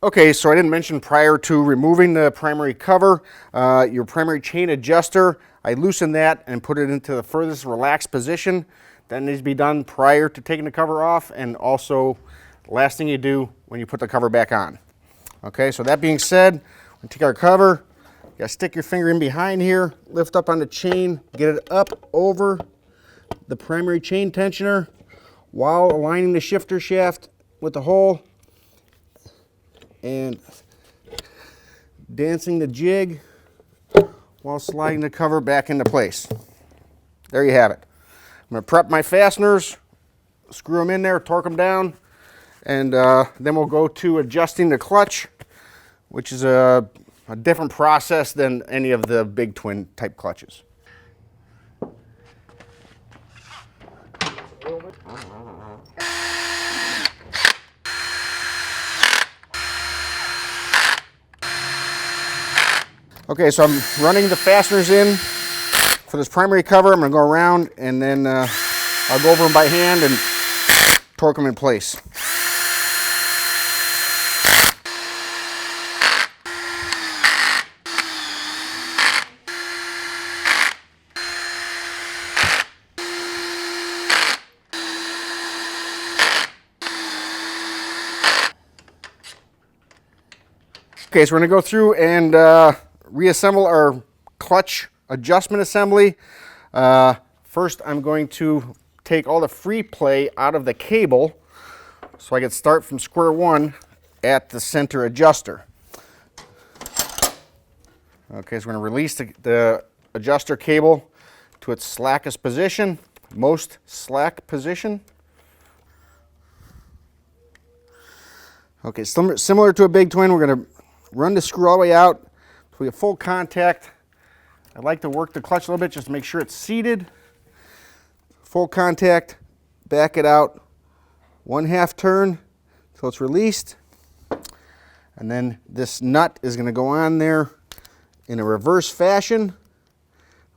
Okay, so I didn't mention prior to removing the primary cover, your primary chain adjuster, I loosened that and put it into the furthest relaxed position. That needs to be done prior to taking the cover off, and also last thing you do when you put the cover back on. Okay, so that being said, we take our cover, you gotta stick your finger in behind here, lift up on the chain, get it up over the primary chain tensioner while aligning the shifter shaft with the hole and dancing the jig while sliding the cover back into place. There you have it. I'm going to prep my fasteners, screw them in there, torque them down, and then we'll go to adjusting the clutch, which is a different process than any of the big twin type clutches. Okay, so I'm running the fasteners in for this primary cover. I'm going to go around and then I'll go over them by hand and torque them in place. Okay, so we're going to go through and reassemble our clutch adjustment assembly. First, I'm going to take all the free play out of the cable so I can start from square one at the center adjuster. Okay, so we're going to release the adjuster cable to its slackest position, most slack position. Okay, similar to a big twin, we're going to run the screw all the way out. We have full contact. I like to work the clutch a little bit just to make sure it's seated. Full contact, back it out 1/2 turn till it's released. And then this nut is going to go on there in a reverse fashion,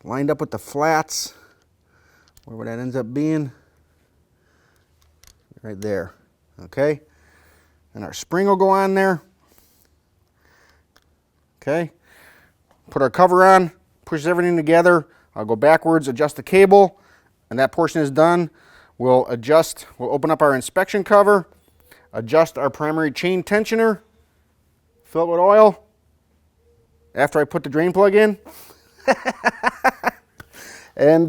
lined up with the flats, wherever that ends up being, right there, okay? And our spring will go on there, okay? Put our cover on, pushes everything together. I'll go backwards, adjust the cable, and that portion is done. We'll open up our inspection cover, adjust our primary chain tensioner, fill it with oil after I put the drain plug in, and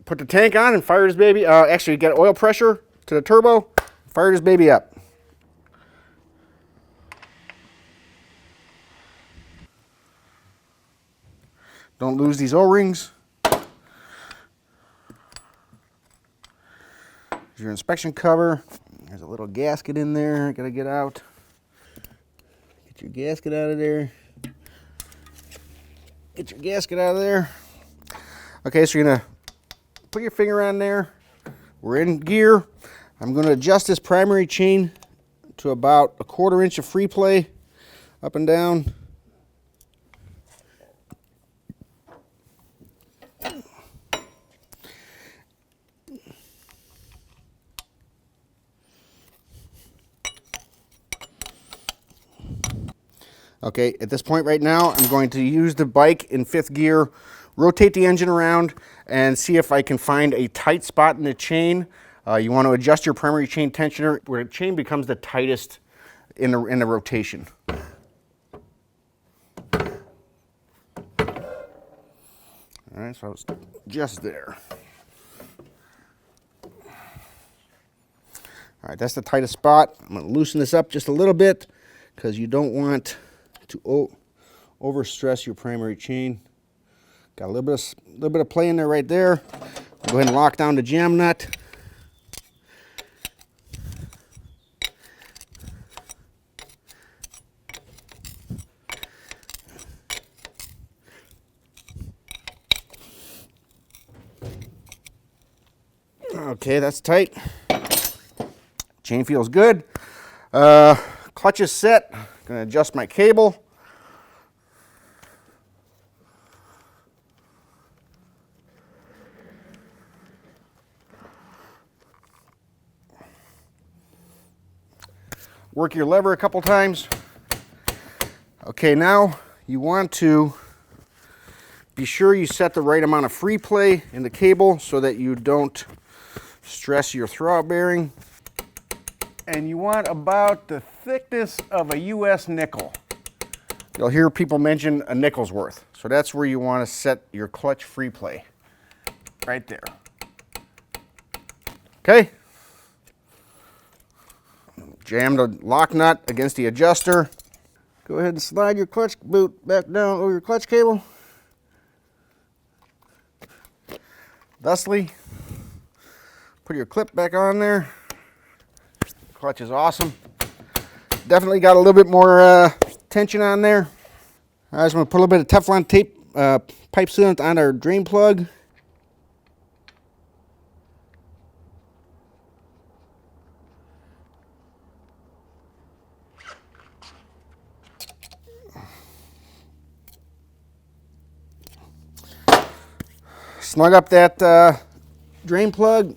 put the tank on and fire this baby. Actually, get oil pressure to the turbo, fire this baby up. Don't lose these O-rings. Here's your inspection cover. There's a little gasket in there. Gotta get out. Get your gasket out of there. Get your gasket out of there. Okay, so you're gonna put your finger on there. We're in gear. I'm gonna adjust this primary chain to about 1/4 inch of free play, up and down. Okay, at this point right now, I'm going to use the bike in 5th gear, rotate the engine around, and see if I can find a tight spot in the chain. You want to adjust your primary chain tensioner where the chain becomes the tightest in the rotation. All right, so I was just there. All right, that's the tightest spot. I'm going to loosen this up just a little bit because you don't want to overstress your primary chain. Got a little bit of play in there right there. Go ahead and lock down the jam nut. Okay, that's tight. Chain feels good. Clutch is set. Gonna adjust my cable. Work your lever a couple times. Okay, now you want to be sure you set the right amount of free play in the cable so that you don't stress your throwout bearing. And you want about the thickness of a US nickel. You'll hear people mention a nickel's worth. So that's where you want to set your clutch free play. Right there. Okay. Jam the lock nut against the adjuster. Go ahead and slide your clutch boot back down over your clutch cable. Thusly, put your clip back on there. Clutch is awesome. Definitely got a little bit more tension on there. I just want to put a little bit of Teflon tape, pipe sealant on our drain plug. Snug up that drain plug.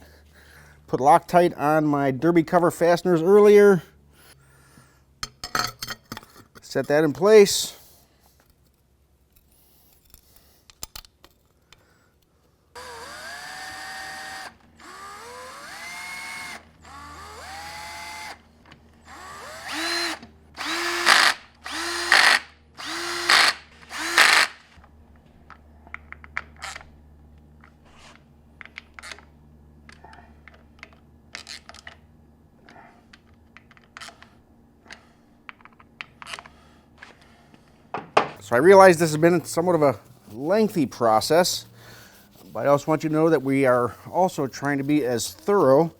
Put Loctite on my derby cover fasteners earlier. Set that in place. So I realize this has been somewhat of a lengthy process, but I also want you to know that we are also trying to be as thorough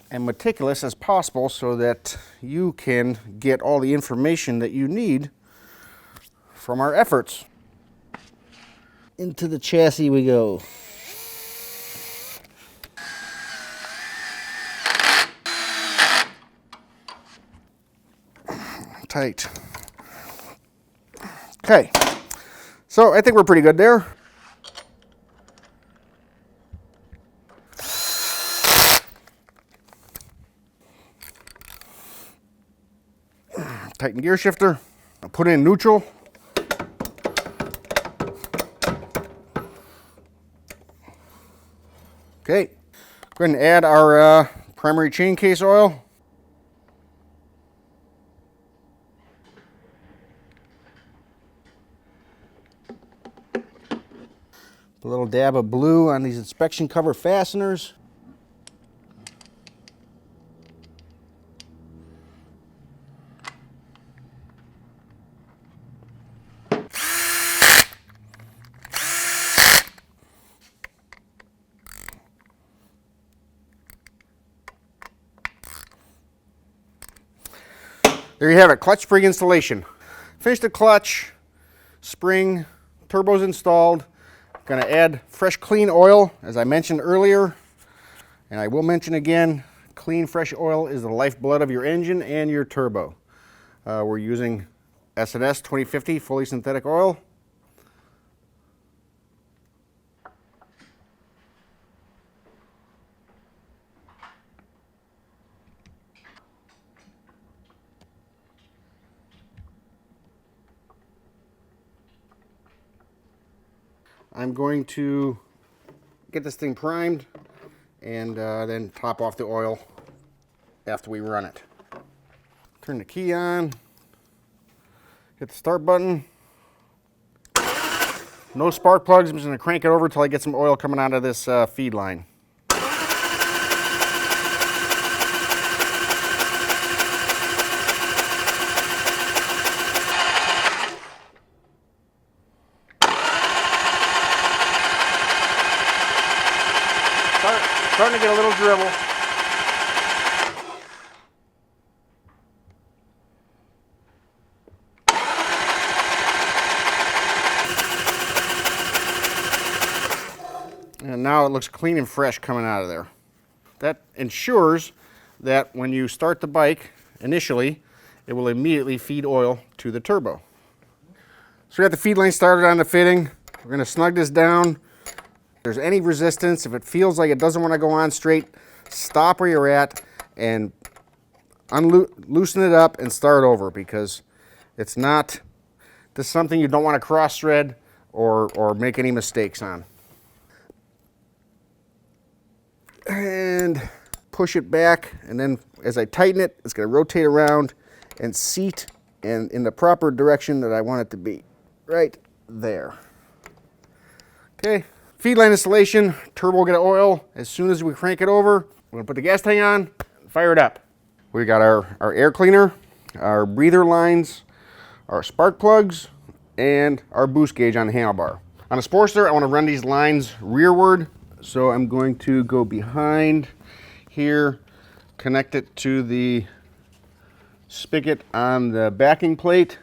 and meticulous as possible so that you can get all the information that you need from our efforts. Into the chassis we go. Tight. Okay, so I think we're pretty good there. Tighten gear shifter. I'll put it in neutral. Okay, go ahead and add our primary chain case oil. A little dab of blue on these inspection cover fasteners. There you have it, clutch spring installation. Finished the clutch, spring, turbo's installed. Gonna add fresh clean oil, as I mentioned earlier. And I will mention again, clean fresh oil is the lifeblood of your engine and your turbo. We're using S&S 2050 fully synthetic oil. I'm going to get this thing primed and then top off the oil after we run it. Turn the key on, hit the start button. No spark plugs, I'm just going to crank it over until I get some oil coming out of this feed line. Starting to get a little dribble. And now it looks clean and fresh coming out of there. That ensures that when you start the bike initially, it will immediately feed oil to the turbo. So we got the feed line started on the fitting. We're going to snug this down. If there's any resistance, if it feels like it doesn't want to go on straight, stop where you're at and loosen it up and start over, because it's not, this is something you don't want to cross thread or make any mistakes on. And push it back, and then as I tighten it, it's going to rotate around and seat and in the proper direction that I want it to be, right there. Okay. Feed line installation, turbo will get oil. As soon as we crank it over, we're gonna put the gas tank on, fire it up. We got our air cleaner, our breather lines, our spark plugs, and our boost gauge on the handlebar. On a Sportster, I wanna run these lines rearward, so I'm going to go behind here, connect it to the spigot on the backing plate.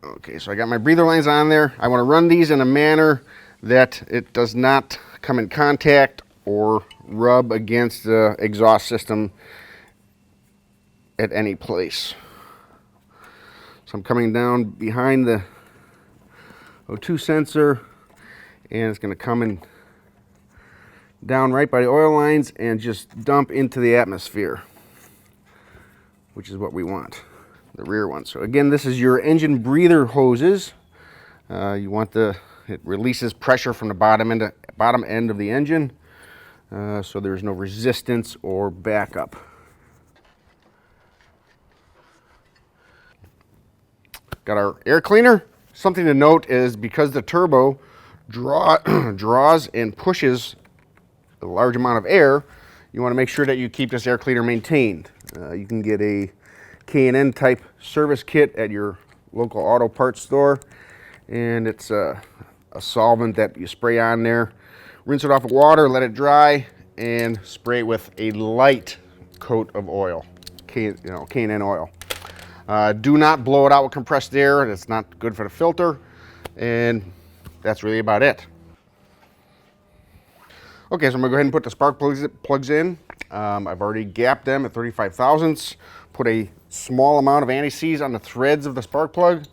Okay, so I got my breather lines on there. I want to run these in a manner that it does not come in contact or rub against the exhaust system at any place. So I'm coming down behind the O2 sensor, and it's going to come in down right by the oil lines and just dump into the atmosphere, which is what we want. The rear one. So again, this is your engine breather hoses. You want it releases pressure from the bottom end of the engine, so there's no resistance or backup. Got our air cleaner. Something to note is because the turbo draws and pushes a large amount of air, you want to make sure that you keep this air cleaner maintained. You can get a K&N type service kit at your local auto parts store, and it's a solvent that you spray on there. Rinse it off with water, let it dry, and spray it with a light coat of oil, K&N oil. Do not blow it out with compressed air. It's not good for the filter, and that's really about it. Okay, so I'm gonna go ahead and put the spark plugs in. I've already gapped them at 35 thousandths. Put a small amount of anti-seize on the threads of the spark plug,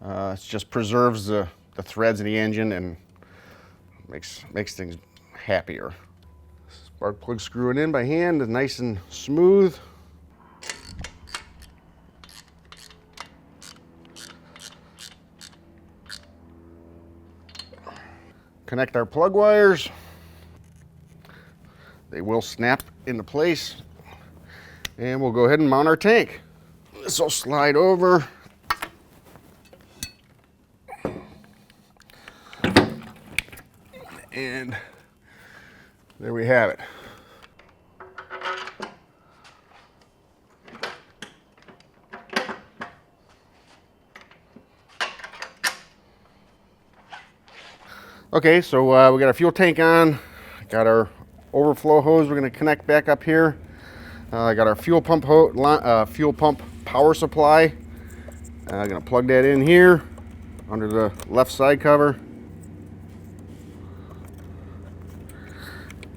It just preserves the threads of the engine and makes things happier. Spark plug screwing in by hand is nice and smooth. Connect our plug wires. They will snap into place. And we'll go ahead and mount our tank. This will slide over. And there we have it. Okay, so we got our fuel tank on, got our overflow hose we're going to connect back up here. I got our fuel pump power supply. I'm going to plug that in here under the left side cover.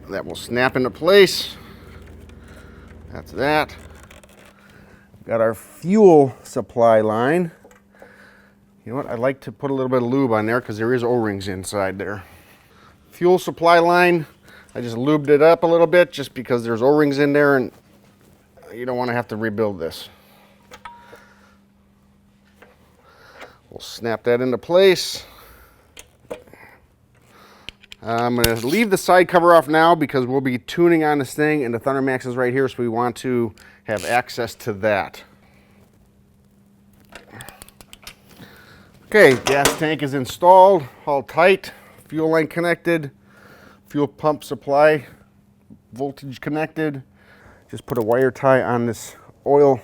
That will snap into place. That's that. Got our fuel supply line. You know what? I like to put a little bit of lube on there because there is O-rings inside there. Fuel supply line. I just lubed it up a little bit just because there's O-rings in there and you don't want to have to rebuild this. We'll snap that into place. I'm going to leave the side cover off now because we'll be tuning on this thing, and the THUNDERMAX is right here, so we want to have access to that. Okay, gas tank is installed, all tight, fuel line connected, fuel pump supply voltage connected. Just put a wire tie on this oil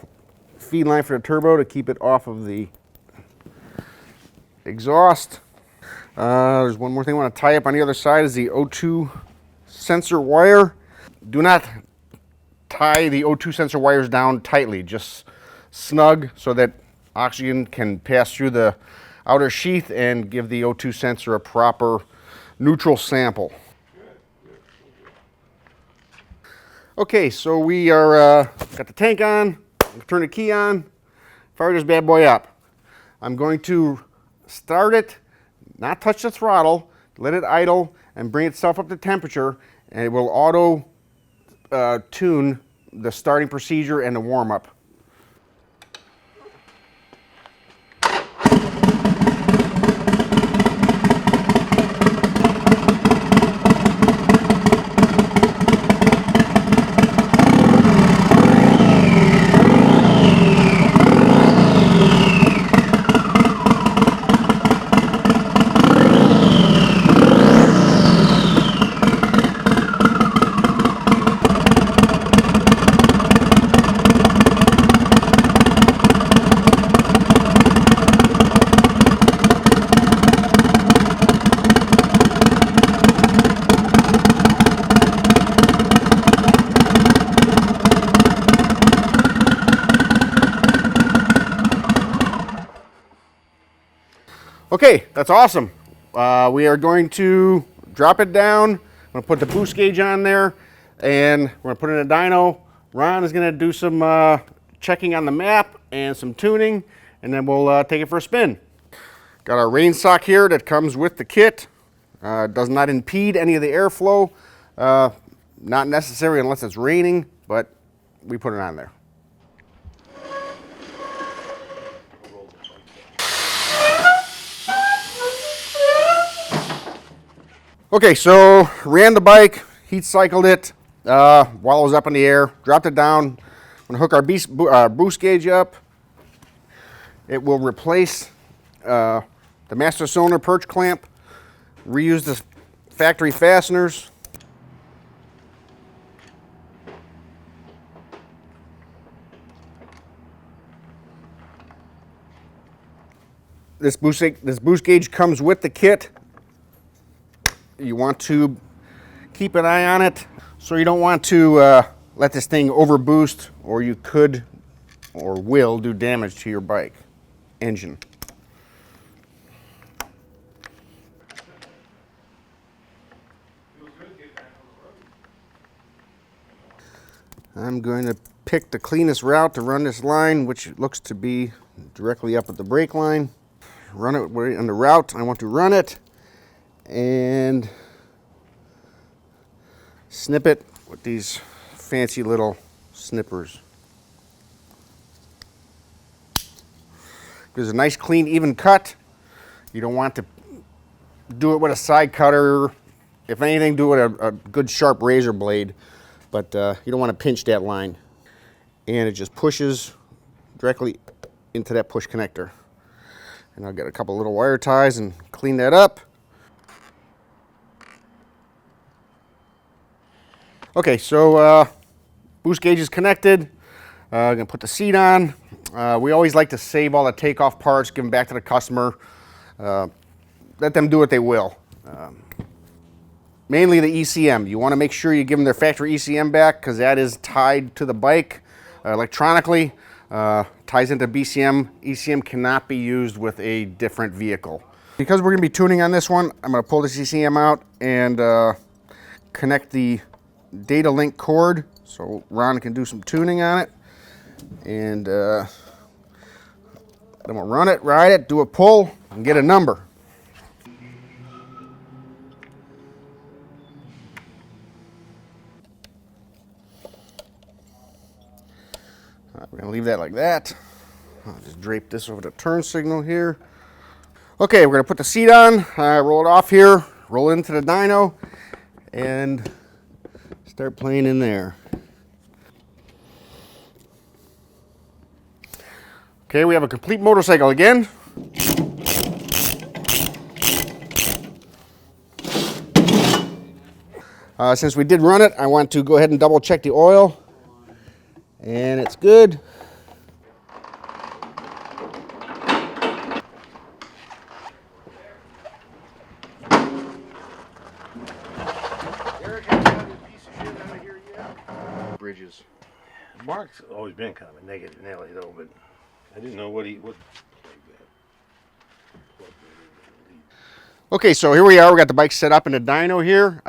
feed line for the turbo to keep it off of the exhaust. There's one more thing I want to tie up on the other side is the O2 sensor wire. Do not tie the O2 sensor wires down tightly, just snug so that oxygen can pass through the outer sheath and give the O2 sensor a proper neutral sample. Okay, so we are got the tank on, turn the key on, fire this bad boy up. I'm going to start it, not touch the throttle, let it idle and bring itself up to temperature, and it will auto tune the starting procedure and the warm-up. Okay, that's awesome. We are going to drop it down. I'm going to put the boost gauge on there, and we're going to put it in a dyno. Ron is going to do some checking on the map and some tuning, and then we'll take it for a spin. Got our rain sock here that comes with the kit. Does not impede any of the airflow. Not necessary unless it's raining, but we put it on there. Okay, so ran the bike, heat cycled it while it was up in the air, dropped it down. I'm gonna hook our boost gauge up. It will replace the master cylinder perch clamp, reuse the factory fasteners. This boost gauge comes with the kit. You want to keep an eye on it, so you don't want to let this thing overboost, or you could or will do damage to your bike engine. I'm going to pick the cleanest route to run this line, which looks to be directly up at the brake line. run it on the route I want to run it, and snip it with these fancy little snippers. There's a nice, clean, even cut. You don't want to do it with a side cutter. If anything, do it with a good sharp razor blade, but you don't want to pinch that line. And it just pushes directly into that push connector. And I'll get a couple little wire ties and clean that up. Okay, so boost gauge is connected. I'm gonna put the seat on. We always like to save all the takeoff parts, give them back to the customer. Let them do what they will. Mainly the ECM. You want to make sure you give them their factory ECM back, because that is tied to the bike electronically. Ties into BCM. ECM cannot be used with a different vehicle. Because we're going to be tuning on this one, I'm going to pull this ECM out and connect the data link cord so Ron can do some tuning on it. And then we'll run it, ride it, do a pull, and get a number. We're going to leave that like that. I'll just drape this over the turn signal here. Okay, we're going to put the seat on, roll it off here, roll it into the dyno, and start playing in there. Okay, we have a complete motorcycle again. Since we did run it, I want to go ahead and double check the oil. And it's good. Eric, have you got a piece of shit out of here yet? Bridges. Mark's always been kind of a negative Nelly though, but I didn't know what like that. Okay, so here we are. We got the bike set up in the dyno here.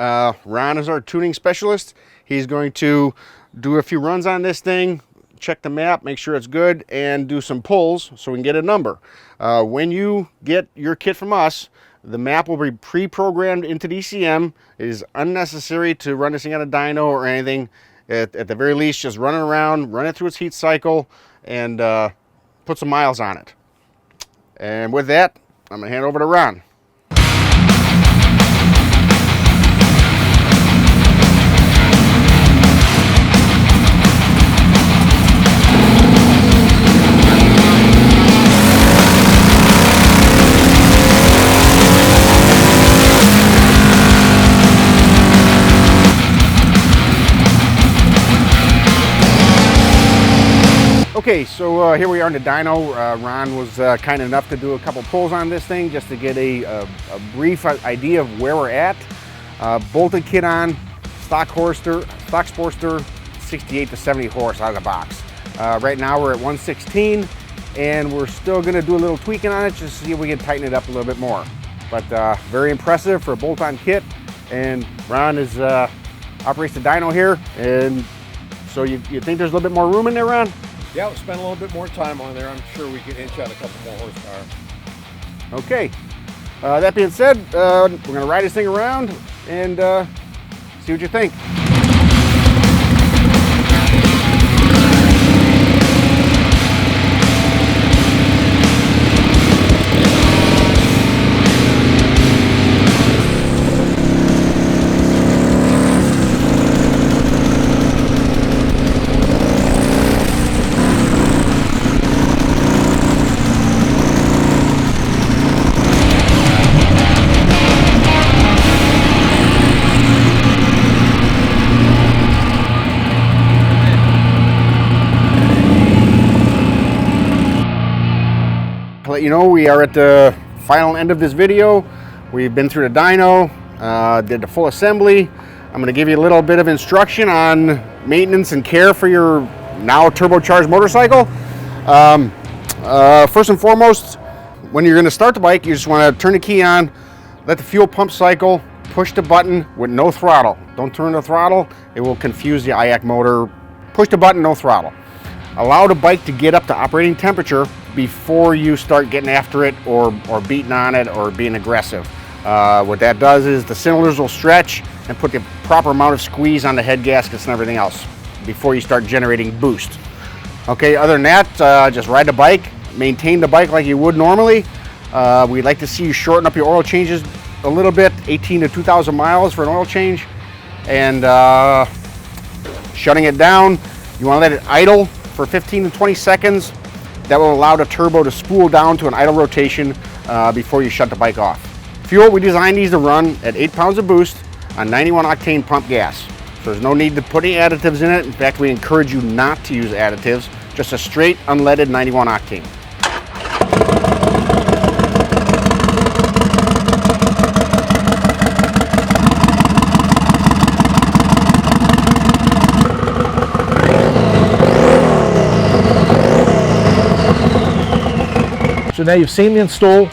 Ron is our tuning specialist. He's going to do a few runs on this thing, check the map, make sure it's good, and do some pulls so we can get a number. When you get your kit from us, the map will be pre-programmed into the ECM. It is unnecessary to run this thing on a dyno or anything. At the very least, just run it around, run it through its heat cycle, and put some miles on it. And with that, I'm going to hand it over to Ron. Okay, so here we are in the dyno. Ron was kind enough to do a couple pulls on this thing just to get a brief idea of where we're at. Bolted kit on, stock Sportster, 68 to 70 horse out of the box. Right now we're at 116, and we're still going to do a little tweaking on it just to see if we can tighten it up a little bit more. But very impressive for a bolt-on kit, and Ron operates the dyno here. And so you think there's a little bit more room in there, Ron? Yeah, we'll spend a little bit more time on there. I'm sure we can inch out a couple more horsepower. Okay. That being said, we're going to ride this thing around and see what you think. Let you know we are at the final end of this video. We've been through the dyno, did the full assembly. I'm going to give you a little bit of instruction on maintenance and care for your now turbocharged motorcycle. First and foremost, when you're going to start the bike, you just want to turn the key on, let the fuel pump cycle, push the button with no throttle. Don't turn the throttle, it will confuse the IAC motor. Push the button, no throttle. Allow the bike to get up to operating temperature before you start getting after it or beating on it or being aggressive. What that does is the cylinders will stretch and put the proper amount of squeeze on the head gaskets and everything else before you start generating boost. Okay, other than that, just ride the bike, maintain the bike like you would normally. We'd like to see you shorten up your oil changes a little bit, 18 to 2,000 miles for an oil change. And shutting it down, you want to let it idle for 15 to 20 seconds. That will allow the turbo to spool down to an idle rotation before you shut the bike off. Fuel, we designed these to run at 8 pounds of boost on 91 octane pump gas. So there's no need to put any additives in it. In fact, we encourage you not to use additives, just a straight unleaded 91 octane. So now you've seen the install,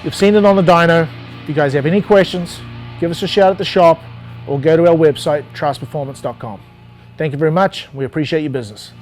you've seen it on the dyno. If you guys have any questions, give us a shout at the shop or go to our website, traskperformance.com. Thank you very much. We appreciate your business.